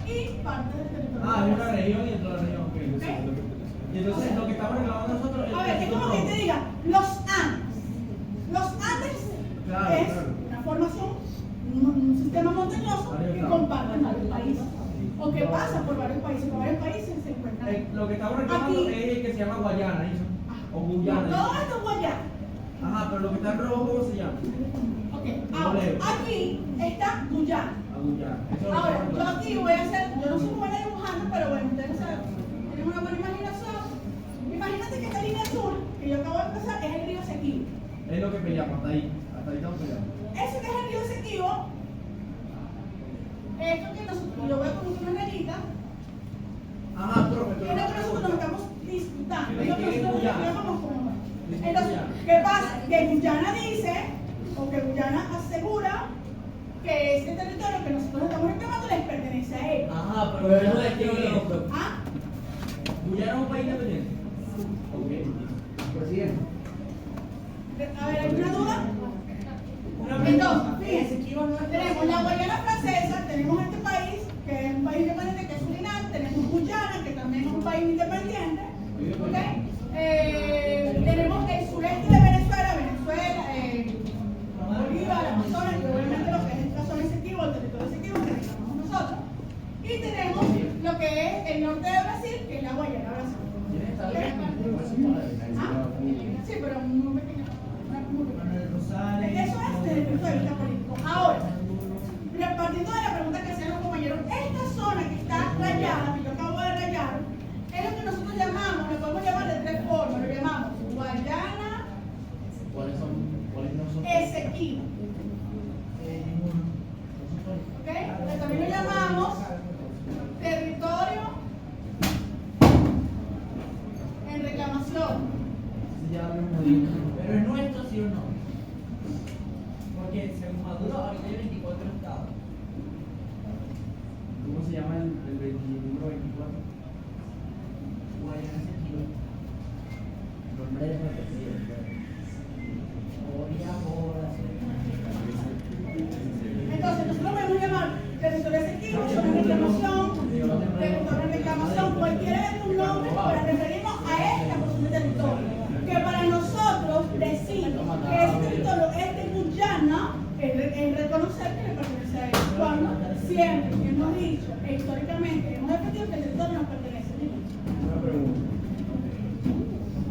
y parte del territorio. Ah, es una región y dentro de la región, ok. ¿Ok? Y entonces lo que estamos reclamando nosotros A ver, es como que te diga, los Andes. Los Andes Claro, es claro. una formación, un sistema montañoso que comparte varios países. O que pasa por varios países se encuentran. Lo que estamos reclamando Aquí. es el que se llama Guayana, ¿eso? O No, Guyana. todo esto es Guayana. Ajá, pero lo que está en rojo, ¿cómo se llama? Ok, ahora, aquí está Guyana. A Guyana. Eso es lo que Ahora, estamos yo reclamando. aquí voy a hacer, yo no soy muy buena dibujando, pero bueno, ustedes saben, tienen una buena imaginación. Imagínate que esta línea azul, que yo acabo de empezar, es el río Esequibo. Es lo que peleamos, hasta ahí estamos peleando. Ese que es el río Esequibo, esto que nosotros, yo voy a poner una negrita, Ajá, profe, que es lo que nosotros nos estamos Entonces, ¿qué pasa? Que Guyana dice, o que Guyana asegura, que ese territorio que nosotros estamos reclamando les pertenece a ellos. Ajá, pero eso es que ¿Ah? Guyana es un país independiente. Presidente. A ver, ¿hay una duda? Entonces, fíjense, tenemos la Guayana francesa, tenemos este país, que es un país independiente, que es Surinam, tenemos Guyana, que también es un país independiente, ¿ok? Tenemos el sureste de Venezuela, Bolívar, Amazonas, que obviamente lo que es esta zona Esequibo, el territorio Esequibo, que reclamamos nosotros, y tenemos lo que es el norte de Brasil, que es la Guayana Brasil. ¿Ah? Sí, pero muy pequeño. Eso es desde el punto de vista político. Ahora, partiendo de la pregunta que hacían los compañeros, esta zona que está rayada, que yo acabo de rayar, es lo que nosotros llamamos, lo podemos llamar de tres formas, lo llamamos Guayana ¿Cuáles no son? Esequibo. ¿Ok? Pero también lo llamamos territorio en reclamación. Pero es nuestro, sí o no. Porque según Maduro, ahorita hay 24 estados. ¿Cómo se llama el 21 24? Guayana Esequibo. Nombre de presidente. Entonces, nosotros podemos llamar territorio Esequibo, zona de reclamación, territorio de reclamación, cualquiera de tus nombres para referirnos a esta porción de territorio. Que para nosotros decir que ese territorio es de Guyana es reconocer que le pertenece a ellos. Cuando siempre hemos dicho, e históricamente hemos defendido que el territorio nos pertenece a ellos. Una pregunta.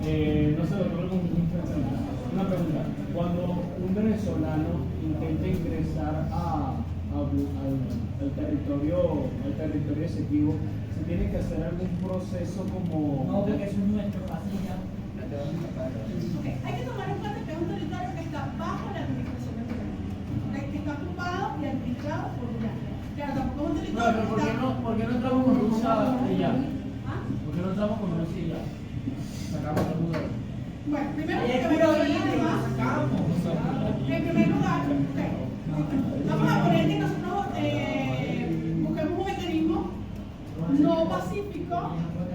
No sé, doctor, una pregunta. Cuando un venezolano intenta ingresar al territorio Esequibo, ¿se tiene que hacer algún proceso como...? No, porque eso es nuestro, así ya. Okay. Hay que tomar en cuenta que es un territorio que está bajo la administración de Guyana, que está ocupado y administrado por Guyana. Claro, tampoco es un territorio No, pero ¿por qué no entramos con Rusia y ya? ¿Ah? ¿Por qué no entramos con Rusia y ya? Sacamos el mundo. Bueno, primero Ahí que es me puro lo libre, además, sacamos. en primer lugar, okay, vamos a poner que nosotros busquemos un mecanismo no pacífico,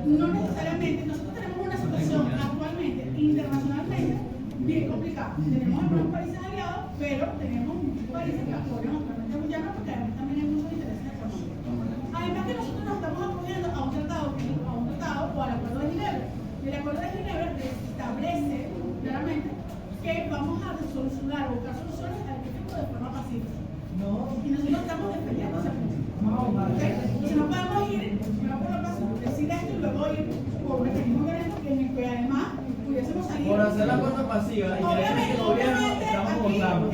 no necesariamente. Nosotros tenemos una situación actualmente, internacionalmente, bien complicada. Tenemos algunos países aliados, pero tenemos muchos países que apoyan actualmente a Guyana porque además también hay muchos intereses económicos. Además que nosotros nos estamos apoyando a un tratado o al Acuerdo de Ginebra. El Acuerdo de Ginebra establece claramente que vamos a solucionar o buscar soluciones al conflicto de forma pacífica. Y nosotros estamos defendiendo ese punto. ¿Okay? Entonces no podemos ir, decir esto y luego ir por mecanismos violentos en el que además pudiésemos salir. Por hacer la cosa pasiva y querer que el gobierno estamos votando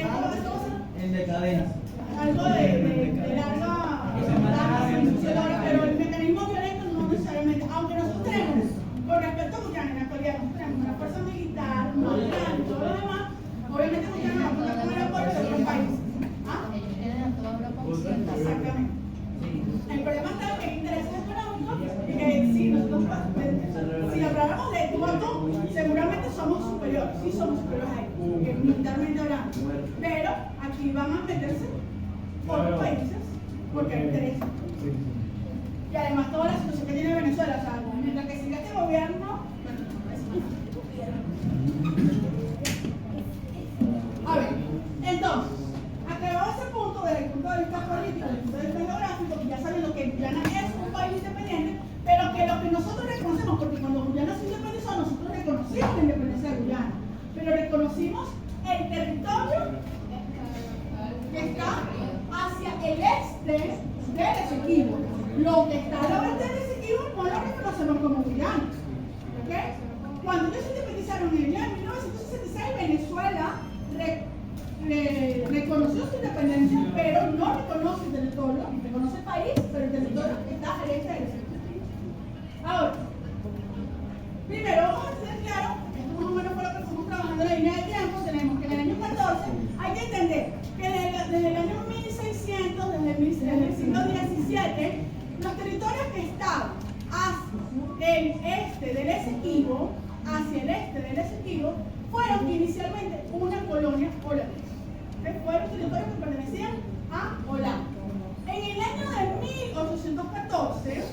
en decadencia. Algo de larga, pero el mecanismo violento no necesariamente, aunque nosotros tenemos, con respecto a Guyana, en la actualidad nosotros tenemos una fuerza militar, más grande y todo lo demás, obviamente Guyana va a contar con el apoyo de otros países. ¿Ah? Exactamente. El problema está en que hay intereses económicos y que si habláramos de tú a tú, seguramente somos superiores, sí somos superiores a ellos, militarmente hablando. Pero aquí van a meterse otros países porque hay intereses. Y además toda la situación que tiene Venezuela, o sea, mientras que siga este gobierno, a ver, entonces, aclarado ese punto desde el punto de vista político, desde el punto de vista geográfico, ya sabiendo que Guyana es un país independiente, pero que lo que nosotros reconocemos, porque cuando Guyana se independizó, nosotros reconocimos la independencia de Guyana, pero reconocimos el territorio que está hacia el este del Esequibo. Lo que está al oeste del Esequibo no lo reconocemos como Guyana. ¿Okay? Cuando ellos se independizaron en el año 1966, Venezuela reconoció su independencia, pero no reconoce el territorio, reconoce el país, pero el territorio está al este del Esequibo. Ahora, primero vamos a tener claro, esto más o menos fue lo que estamos trabajando en la línea de tiempo, tenemos que en el año 14 hay que entender que desde el año 1600, desde el siglo XVII, los territorios que estaban hacia el este del Esequibo hacia el este del Esequibo fueron inicialmente una colonia holandesa. Fueron territorios que pertenecían a Holanda. En el año de 1814,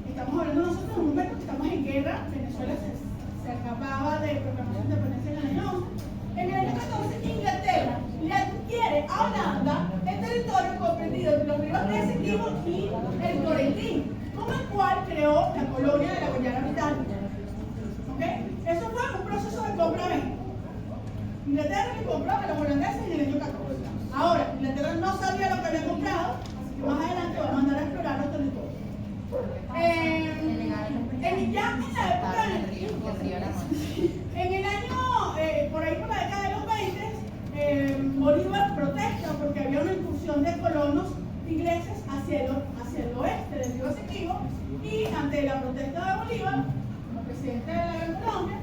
estamos hablando nosotros en un momento que estamos en guerra, Venezuela se acababa de proclamar su independencia en el año 11. En el año 14, Inglaterra le adquiere a Holanda el territorio comprendido entre los ríos de Esequibo y el Corentín, con el cual creó la colonia de la Guayana Británica. ¿Okay? Eso fue un proceso de compra-venta. Inglaterra le compró a los holandeses en el año 14. Ahora, Inglaterra no sabía lo que había comprado, así que más adelante va a mandar a explorar los territorios. Ya en la época en el año, por ahí por la década de los 20, Bolívar protesta porque había una incursión de colonos ingleses hacia el oeste del río Esequibo, y ante la protesta de Bolívar, como presidente de la Gran Colombia,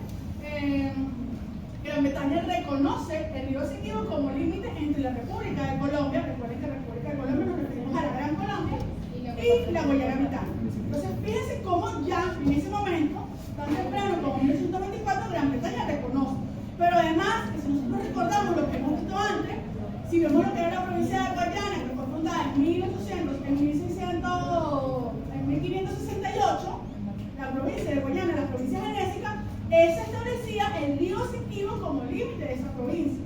Gran Bretaña reconoce el río Esequibo como límite entre la República de Colombia, recuerden que la República de Colombia nos referimos a la Gran Colombia, y la Guayana Británica. Entonces, fíjense cómo ya en ese momento, tan temprano como en 1824, Gran Bretaña reconoce. Pero además, que si nosotros recordamos lo que hemos visto antes, si vemos lo que era la provincia de Guayana, que fue fundada en 1568, la provincia de Guayana, la provincia genésica, esa establecía el río Esequibo como límite de esa provincia.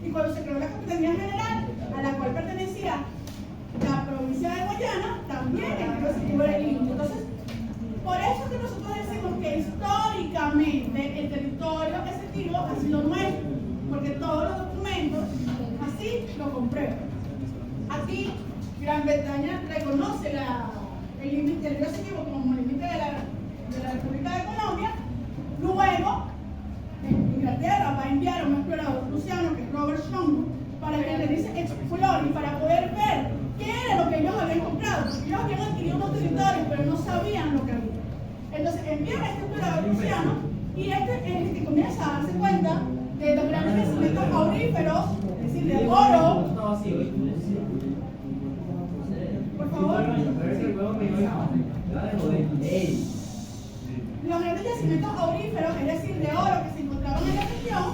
Y cuando se creó la Capitanía General, a la cual pertenecía la provincia de Guayana, también el río Esequibo era el límite. Entonces, por eso que nosotros decimos que históricamente el territorio Esequibo ha sido nuestro, porque todos los documentos así lo comprueban. Aquí, Gran Bretaña reconoce el límite del río Esequibo como límite de la República de Colombia. Luego, Inglaterra va a enviar a un explorador prusiano, que es Robert Schumann, para que le dice explore y para poder ver qué era lo que ellos habían comprado, porque ellos habían adquirido unos territorios, pero no sabían lo que había. Entonces envían a este explorador prusiano, y este es el que comienza a darse cuenta de los grandes yacimientos auríferos, es decir, de oro. Por favor. Los grandes yacimientos auríferos, es decir, de oro que se encontraban en la región,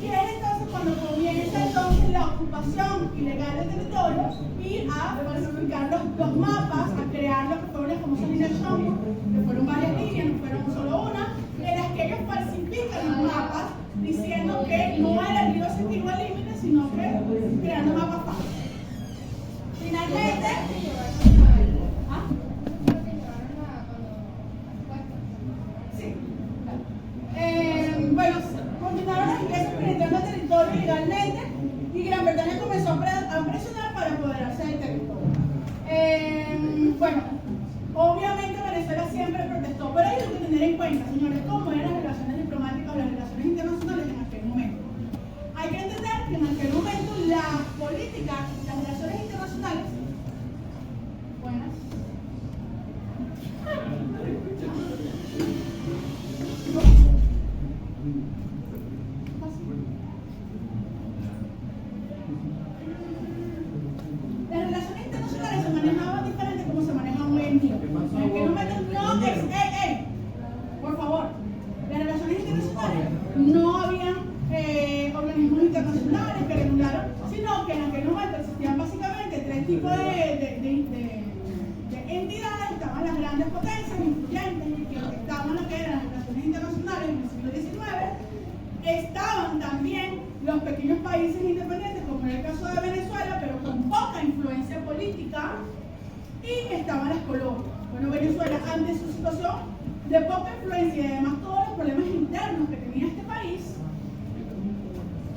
y es entonces cuando comienza entonces la ocupación ilegal del territorio y a falsificar los mapas, a crear lo que fueron las famosas líneas Schumann, que fueron varias líneas, no fueron solo una, en las que ellos falsifican los mapas diciendo que no era el río Esequibo el límite, sino que creando mapas falsos. Finalmente, bueno, continuaron los ingleses penetrando el territorio ilegalmente, y Gran Bretaña comenzó a presionar para apoderarse del territorio. Bueno, obviamente Venezuela siempre protestó, pero hay que tener en cuenta, señores, cómo eran las relaciones diplomáticas o las relaciones internacionales en aquel momento. Hay que entender que en aquel momento la política, las relaciones internacionales, buenas. Las relaciones internacionales se manejaban diferente como se manejan hoy en día. En aquel momento no es, por favor, las relaciones internacionales no habían organismos internacionales que regularon, sino que en aquel momento existían básicamente tres tipos de entidades. Estaban las grandes potencias influyentes que afectaban lo que eran las relaciones internacionales en el siglo XIX. Estaban también los pequeños países independientes, como en el caso de Venezuela, pero con poca influencia política, y estaban las colonias. Bueno, Venezuela, ante su situación de poca influencia y además todos los problemas internos que tenía este país,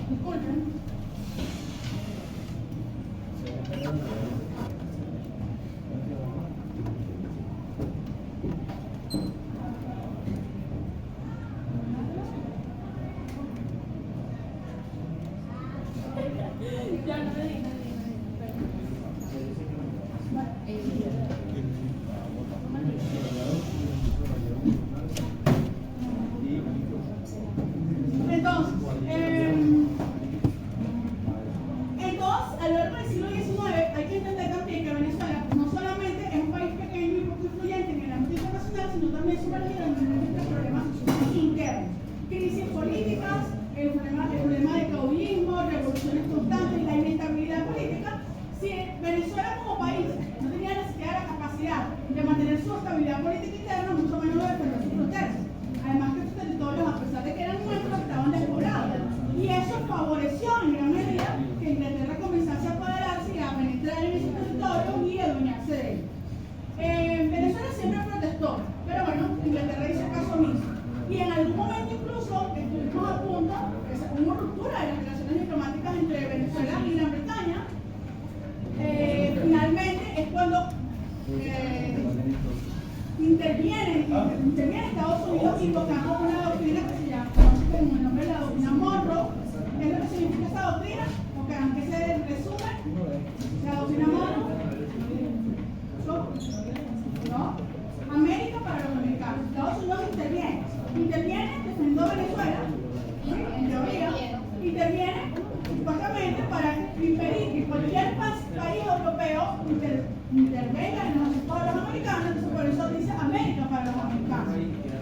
disculpen, ya no me digan. Entonces, a lo largo del siglo XIX hay que entender también que Venezuela no solamente es un país pequeño y poco influyente en el ámbito internacional, sino también sumergido en múltiples problemas internos. crisis políticas, el problema de caudillismo, revoluciones constantes y la inestabilidad política, si Venezuela como país no tenía ni siquiera la capacidad de mantener su estabilidad política interna, mucho menos de defender sus fronteras. Además que estos territorios, a pesar de que eran nuestros, estaban despoblados. Y eso favoreció en gran medida que Inglaterra comenzase a apoderarse y a penetrar en esos territorios y a adueñarse de ellos. Venezuela siempre protestó, pero bueno, Inglaterra hizo caso omiso. Y en algún momento incluso estuvimos a punto, hubo ruptura de las relaciones diplomáticas entre Venezuela y Gran Bretaña. Finalmente es cuando interviene Estados Unidos invocando una doctrina que se llama, como el nombre de la doctrina Monroe. ¿Qué es lo que significa esa doctrina? O que aunque se resume, la doctrina Monroe, ¿no? América para los americanos. Estados Unidos interviene defendiendo a Venezuela, ¿sí? En teoría, interviene supuestamente para impedir que cualquier país europeo intervenga en los asuntos de los americanos. Entonces por eso dice América para los americanos.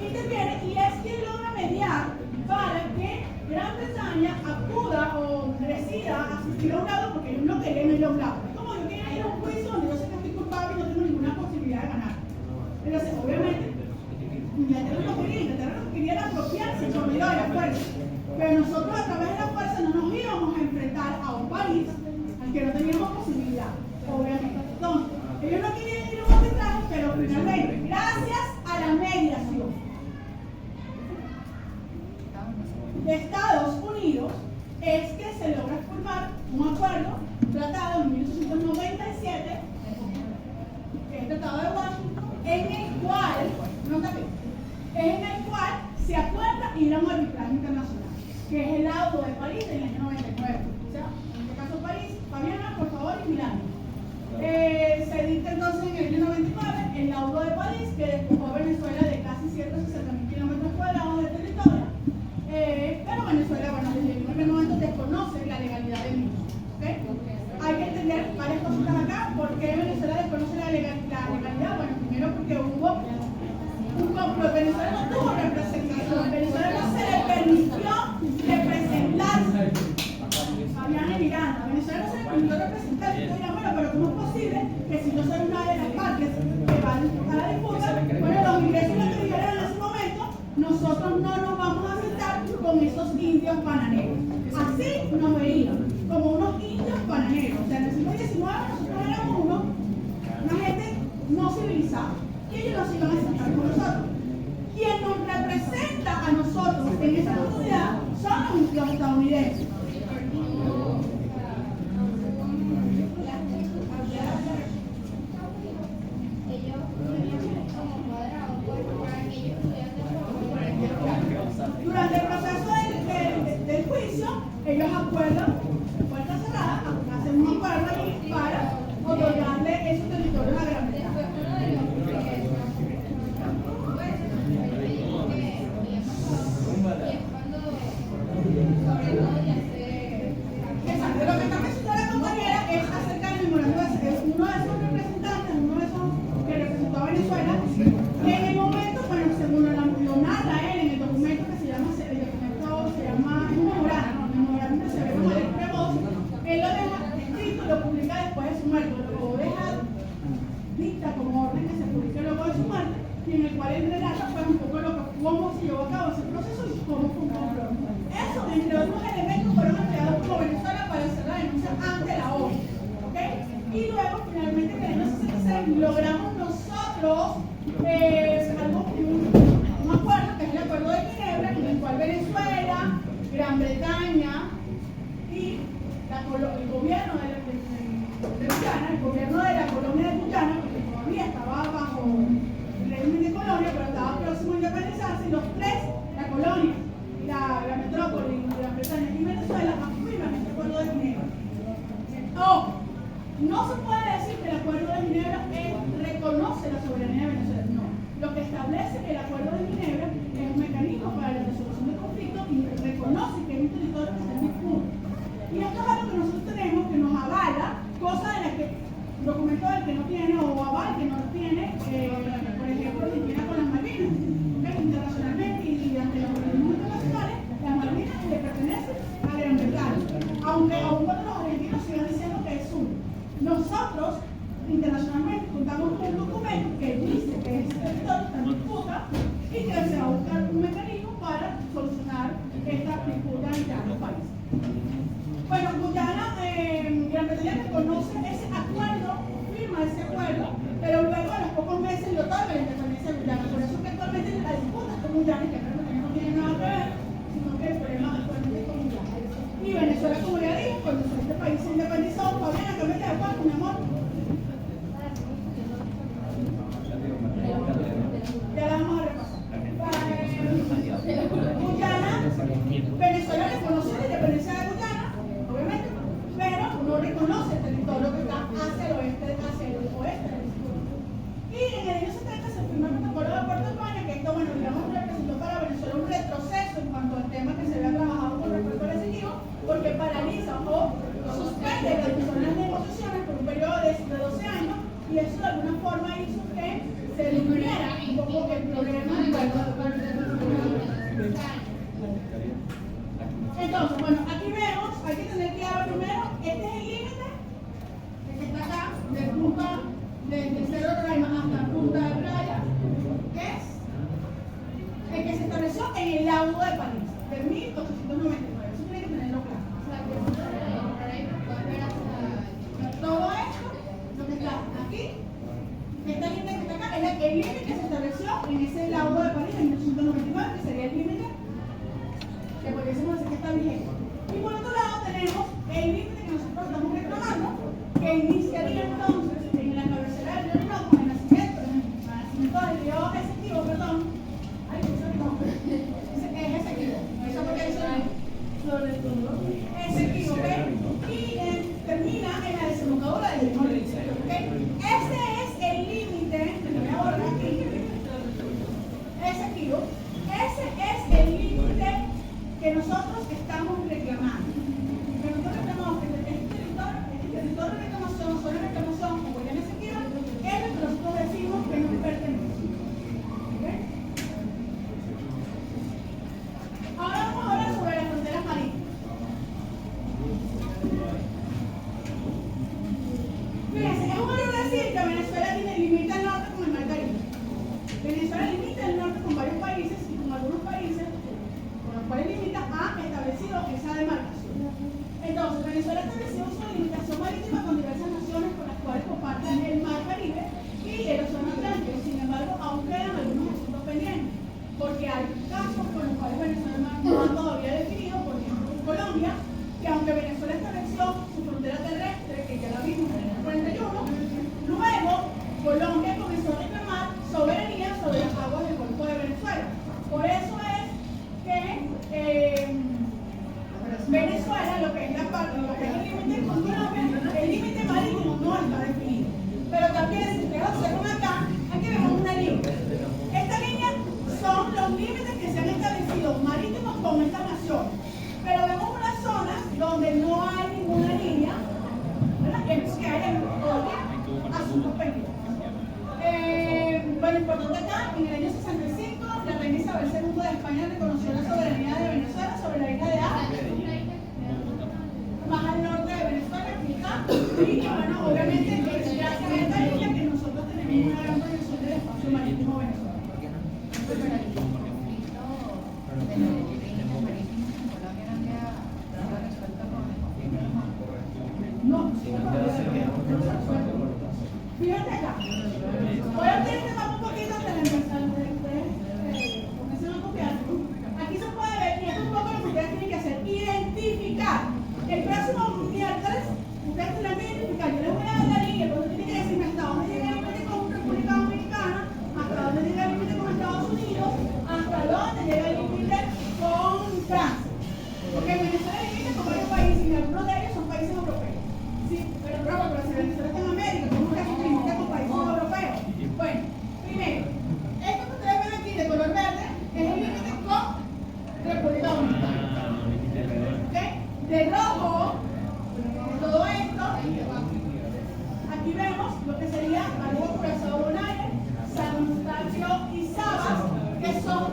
Interviene y es quien logra mediar para que Gran Bretaña acuda o decida asistir a un lado, porque ellos no querían ir a un lado. Es como yo quería ir a un juicio donde yo sé que estoy culpable y no tengo ninguna posibilidad de ganar. Entonces, obviamente, Inglaterra no quería apropiarse por medio de la fuerza. Pero nosotros a través de la fuerza no nos íbamos a enfrentar a un país al que no teníamos posibilidad, obviamente. Entonces, ellos no querían ir a un arbitraje, pero finalmente, gracias a la mediación de Estados Unidos, es que se logra formar un acuerdo, un tratado en 1897, que es el Tratado de Washington, en el cual se acuerda ir a un arbitraje internacional, que es el Auto de París del año 99. O sea, en este caso París, Fabiana, por favor, y Milán. Se dicta entonces en el año 99 el Auto de París, que despojó a Venezuela de casi 160.000 kilómetros cuadrados de territorio. Pero Venezuela, bueno, desde el primer momento desconoce la legalidad del mismo. ¿Okay? Hay que entender varias cosas acá. ¿Por qué Venezuela desconoce la legalidad? Bueno, primero porque hubo un complot. Venezuela no tuvo representación. Venezuela no se le permitió representarse. Fabiana y Miranda. Venezuela no se le permitió representarse. Entonces dirán, bueno, pero ¿cómo es posible que si yo soy una de las partes que va a la disputa, bueno, los ingleses lo que dijeron en ese momento, nosotros no nos vamos a aceptar con esos indios bananeros? Así nos veían, como unos indios bananeros. O sea, en el siglo XIX nosotros éramos una gente no civilizada. Y ellos nos iban a aceptar con nosotros. Quien nos representa a nosotros en esa comunidad son los estadounidenses. Durante el proceso del juicio, ellos acuerdan, en puerta cerrada, hacen un acuerdo allí para otorgarle esos territorios a Gran Bretaña. Exacto, lo que está mencionando la compañera es acerca del memorando de uno de esos representantes, uno de esos que representó a Venezuela, que en el momento, bueno, según lo narra él en el documento que se llama, es un memorando, se ve como el prevoz, él lo deja escrito y lo publica después de su muerte, lo deja dicta como orden que se publique luego de su muerte, y en el cual él relata pues un poco cómo se llevó a cabo ese proceso y cómo fue un complot. Eso, entre otros elementos, fueron empleados por Venezuela para hacer la denuncia ante la ONU. ¿Okay? Y luego, finalmente, en el año 66, logramos nosotros un acuerdo, que es el Acuerdo de Ginebra, en el cual Venezuela, Gran Bretaña y el gobierno de Guyana, el gobierno de la colonia de Guyana, porque todavía estaba bajo el régimen de colonia, pero estaba próximo a independizarse, y los tres, la colonia, la metrópoli, Gran Bretaña y Venezuela, afirman este Acuerdo de Ginebra. No se puede decir que el Acuerdo de Ginebra reconoce la soberanía de Venezuela, no. Lo que establece el Acuerdo de Ginebra es un mecanismo para la resolución de conflictos y reconoce que hay un territorio que está en disputa. Y esto es algo que nosotros tenemos, que nos avala, cosa de las que documento del que no tiene, o aval que no tiene, por ejemplo, Argentina con las Malvinas. Internacionalmente y ante la comunidad internacional, aunque aún cuando los argentinos sigan diciendo que es uno. Nosotros, internacionalmente, contamos con un documento que dice que ese territorio está en disputa y que se va a buscar un mecanismo para solucionar esta disputa entre ambos países. Bueno, Guyana, Gran Bretaña reconoce ese acuerdo, firma ese acuerdo, pero luego a los pocos meses le otorga la independencia de Guyana. Por eso es que actualmente la disputa es con Guyana y que Gran Bretaña no tiene nada que ver, sino que el problema actualmente es con Guyana. Y Venezuela, como ya digo, cuando este país se independizó, Fabiana, ¿también te de acuerdo, mi amor? Ya la vamos a repasar. Guyana, Venezuela reconoce la independencia de Guyana, obviamente, pero no reconoce el territorio que está hacia el oeste del sur. Y en el año 70 se firmó el protocolo de Puerto España, que esto, bueno, digamos, representó para Venezuela un retroceso en cuanto al tema que se había trabajado con respecto al Esequibo, porque paraliza o suspende las negociaciones por un periodo de 12 años, y eso de alguna forma hizo que se eliminara un poco el problema. Entonces, bueno, aquí vemos, hay que tener claro primero, este es el límite, el que está acá, del Cerro de Roraima hasta Punta de Playa, que es el que se estableció en el Laudo de París, de 1899, eso tiene que tenerlo claro. Todo esto, lo que está aquí, esta línea que está acá, es el límite que se estableció en ese Laudo de París en 1899, que sería el límite que pudiésemos decir que está vigente. Y por otro lado tenemos el límite que nosotros estamos reclamando, que iniciaría entonces en la cabecera del río Orinoco, con el nacimiento del río Esequibo, perdón. Ay, es Esequibo, eso porque dice sobre todo Esequibo, ¿ok? Y termina en la desembocadura del río Orinoco, ¿ok? Ese es el límite, que voy a borrar aquí, Esequibo, ese es el límite que nosotros estamos reclamando. Que nosotros reclamamos que este territorio de reclamación, zona de reclamación, como ya les Esequibo, es lo que nosotros decimos que nos pertenece. ¿Okay? Ahora vamos a hablar sobre las fronteras marítimas. Fíjense, es un error decir que Venezuela limita el norte con el mar Caribe. Venezuela limita el norte con varios países y con algunos países con los cuales limita ha establecido esa demarcación. Entonces, Venezuela ha establecido su limitación marítima con diversas naciones con las cuales comparten el mar Caribe y el océano Atlántico. Sin embargo, aún quedan algunos asuntos pendientes, porque hay casos con los cuales Venezuela no ha todavía definido, por ejemplo, Colombia, que aunque Venezuela estableció su frontera terrestre, que ya la vimos en el 41, luego Colombia comenzó a reclamar soberanía sobre las aguas del Golfo de Venezuela. Por eso es que Venezuela, lo que es la parte, lo que es el límite con Colombia, el límite marítimo no está definido. Pero también, si ustedes observan acá, aquí vemos una línea. Esta línea son los límites que se han establecido marítimos con estas naciones. Pero vemos unas zonas donde no hay ninguna línea, ¿verdad? Es que hay todavía asuntos pendientes. Bueno, importante acá, en el año 65, la reina Isabel II de España reconoció la soberanía de Venezuela sobre la isla de África, más al norte de Venezuela, aquí está, y bueno, obviamente es gracias a esta isla que nosotros tenemos una gran proyección del espacio marítimo venezolano. No, fíjate acá. Voy a hacer este mapa un poquito antes de empezar. Comiencen a copiar. Aquí se puede ver, y esto es un poco lo que ustedes tienen que hacer: identificar. El próximo miércoles, ustedes tienen que identificar. Yo les voy a dar la línea, porque tienen que decirme hasta dónde llega el límite con República Dominicana, hasta dónde llega el límite con Estados Unidos, hasta dónde llega el límite con Francia. Porque Venezuela limita con varios países y algunos de ellos son países europeos. Sí, pero si Venezuela está en América, ¿cómo que se limita con países europeos? Bueno, primero, esto que ustedes ven aquí de color verde es el límite con República Dominicana. ¿Ok? De rojo, todo esto, aquí vemos lo que sería Aruba, Curazao, Bonaire, San Eustaquio y Sabas, que son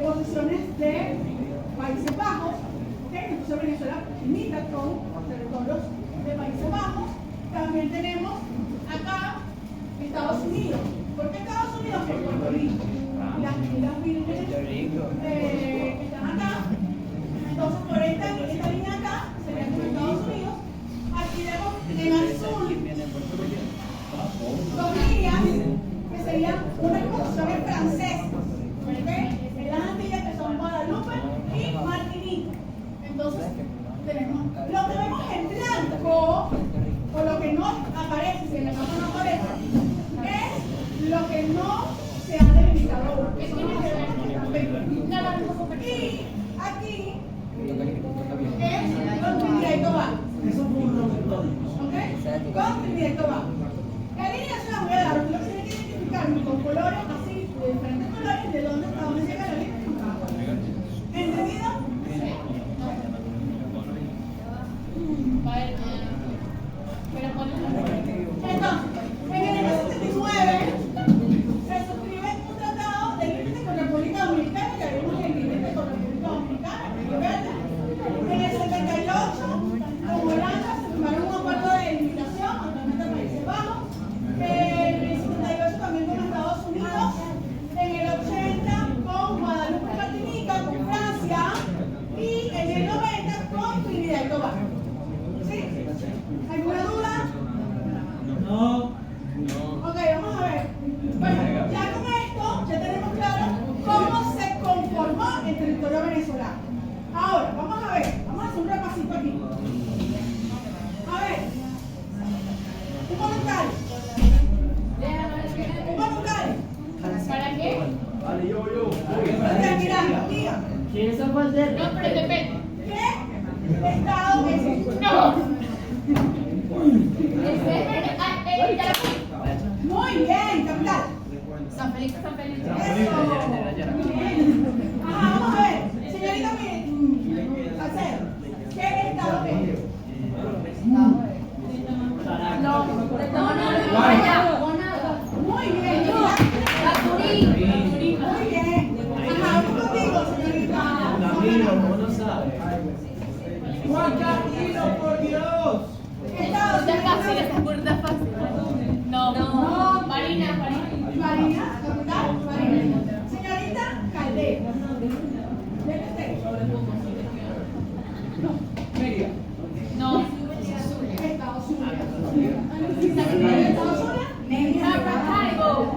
posiciones de Países Bajos. ¿Ok? Entonces Venezuela limita con territorios de Países Bajos. También tenemos acá Estados Unidos. ¿Por qué Estados Unidos? Por Puerto Rico. Las Islas Vírgenes que están acá. Entonces, por esta línea acá sería como Estados Unidos. Aquí vemos en azul dos líneas que serían una exposición en francés. En las Antillas, que son Guadalupe y Martinica. Entonces, tenemos lo que vemos en blanco, o lo que no aparece, si en la mapa no aparece, es lo que no se ha delimitado. Y aquí es con Trinidad y Tobago. ¿Ok? Con Trinidad y Tobago. La línea se la voy a dar, lo que tiene que identificarme con colores así, de diferentes colores, de dónde a dónde llega la línea. ¿Entendido? Entonces, en el año 79 se suscribe un tratado de límites con República Dominicana, que vimos el límite con República Dominicana, ¿verdad? En el 78, con Holanda se firmaron un acuerdo de delimitación, actualmente Países Bajos. En el 78 también con Estados Unidos. En el 80 con Guadalupe y Martinica, con Francia. Y en el 90 con Trinidad y Tobago. ¿Sí? ¿Alguna duda? No. Ok, vamos a ver. Bueno, ya con esto ya tenemos claro cómo se conformó el territorio venezolano. Ahora, vamos a ver, vamos a hacer un repasito aquí. A ver, un voluntario. Un voluntario. ¿Para qué? Vale, yo. Ustedes mirando, diga. ¿Quién es el Valder? No, pero depende. ¿Qué estado es este? No. Muy bien, capital. San Felipe. Eso. Vamos a ver, señorita Salcedo, ¿qué estado es? No. Muy bien, muy bien. Ajá, vamos contigo, señorita. No sabe. Juan Camilo, por Dios. ¿Qué estado? Está fácil, esta puerta es fácil. No. Marina. Marina, capital, Marina. Señorita Caldera. ¿De qué esté? No. Estados Unidos. ¿Estados Unidos?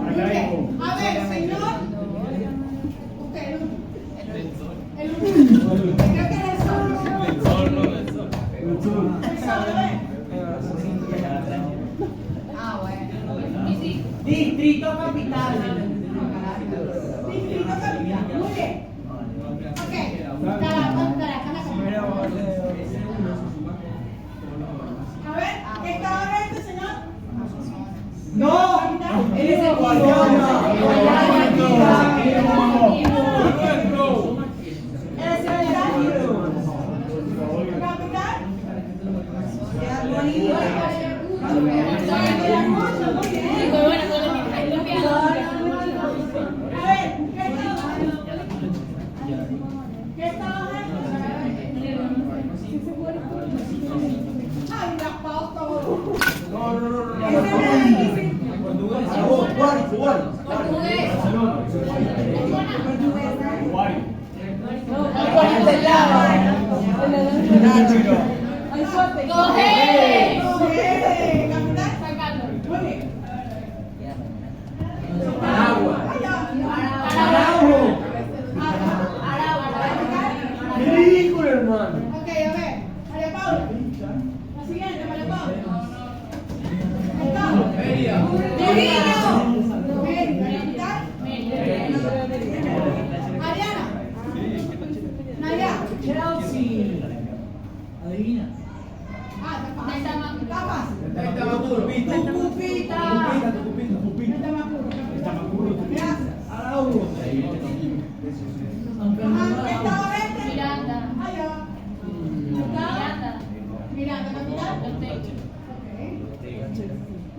Maracaibo. A ver, señor. Usted, el creo que es el sol. El sol, Ah, bueno. Y sí. Distrito Capital. Distrito capital. Muy bien. Ok. Caracas. A ver, ¿qué estado es este, señor? No, él es el Guayana. Capital. Bolivia. Muy buena, ahí lo pienso. A ver, ¿qué estado es? Ay, la pauta. No. Ese es difícil. Cubano. Portugués. Coge. Capital. San Carlos. Muy bien. Aragua. Qué ridículo, hermano. Ok, a ver, María Paula. La siguiente, María Paula. Estado. Mérida. Mérida. Ariana. Naya. Chelsea. Adivina. Ah, está fácil. Está más. Está fácil. Está Macuro. Tucupita. Está Macuro. Gracias. Araujo. Ajá, ¿qué estado es este? Miranda. Allá. Miranda. Miranda, capital. Los techos. Ok.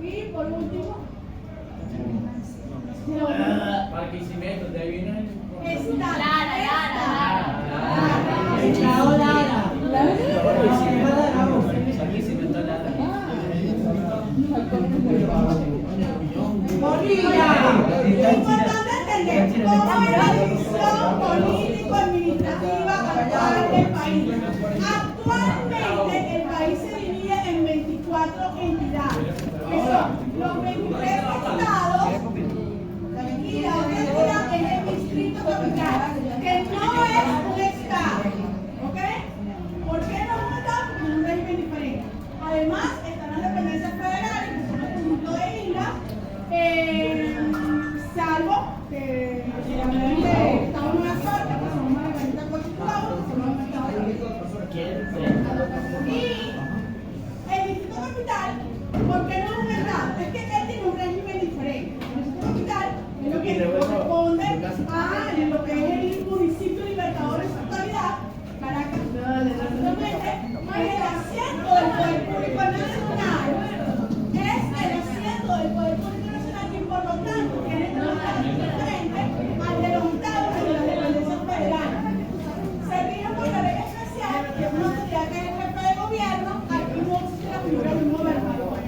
Y por último. Barquisimeto, de ahí viene el... Lara. Chao, Lara. administrativa actual del país. Actualmente el país se divide en 24 entidades, que son los 23 estados y la otra entidad es el Distrito Capital, que no es un estado, ¿ok? ¿Por qué no es un estado? Porque es un régimen diferente. Además, están las dependencias federales, que son el conjunto de islas, salvo que realmente Estado Nueva York, que son una referencia constitucional, que son los estados de y el Distrito Capital, ¿por qué no es un estado? Es que él tiene un régimen diferente. El Distrito Capital es lo que corresponde a lo que es el municipio libertador en su actualidad, Caracas, exactamente, es el asiento del poder público nacional. Es el asiento del poder público nacional y por lo tanto tiene un estatus diferente al de los estados y de las dependencias federales. Se rige por la ley especial, que es una autoridad que es el jefe de gobierno. Aquí no existe la figura de un gobernador.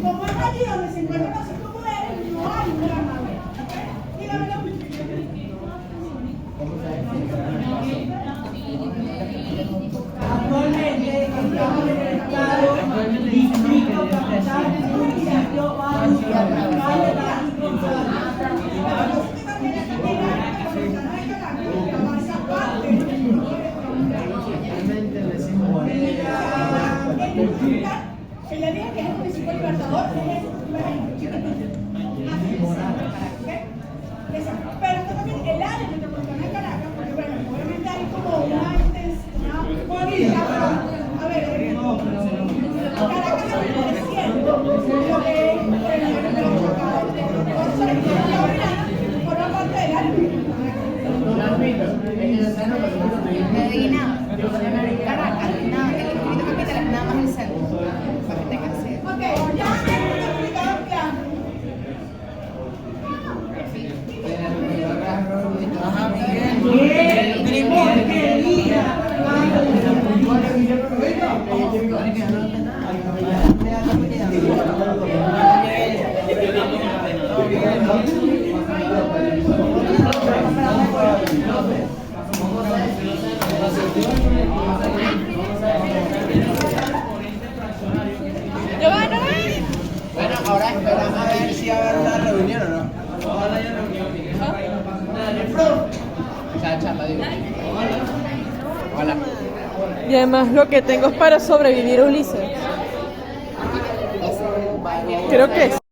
Como es allí donde se encuentran los cinco poderes, no hay un gobernador. Dígame lo que Actualmente estamos en el estado, distrito, capital, municipio, que le dije que es el municipio libertador, es pero esto también el área metropolitana de Caracas, porque bueno, obviamente hay como una bonita, a ver, Caracas está creciendo, lo que es forma parte del área Medina, Caracas, nada, el distrito capital es nada más el centro, para que tengan sed. Ok, ya hemos explicado el plan. Bueno, ahora esperamos a ver si va a haber una reunión o no. O sea, charla, digo. Hola. Y además lo que tengo es para sobrevivir a Ulises. Creo que es.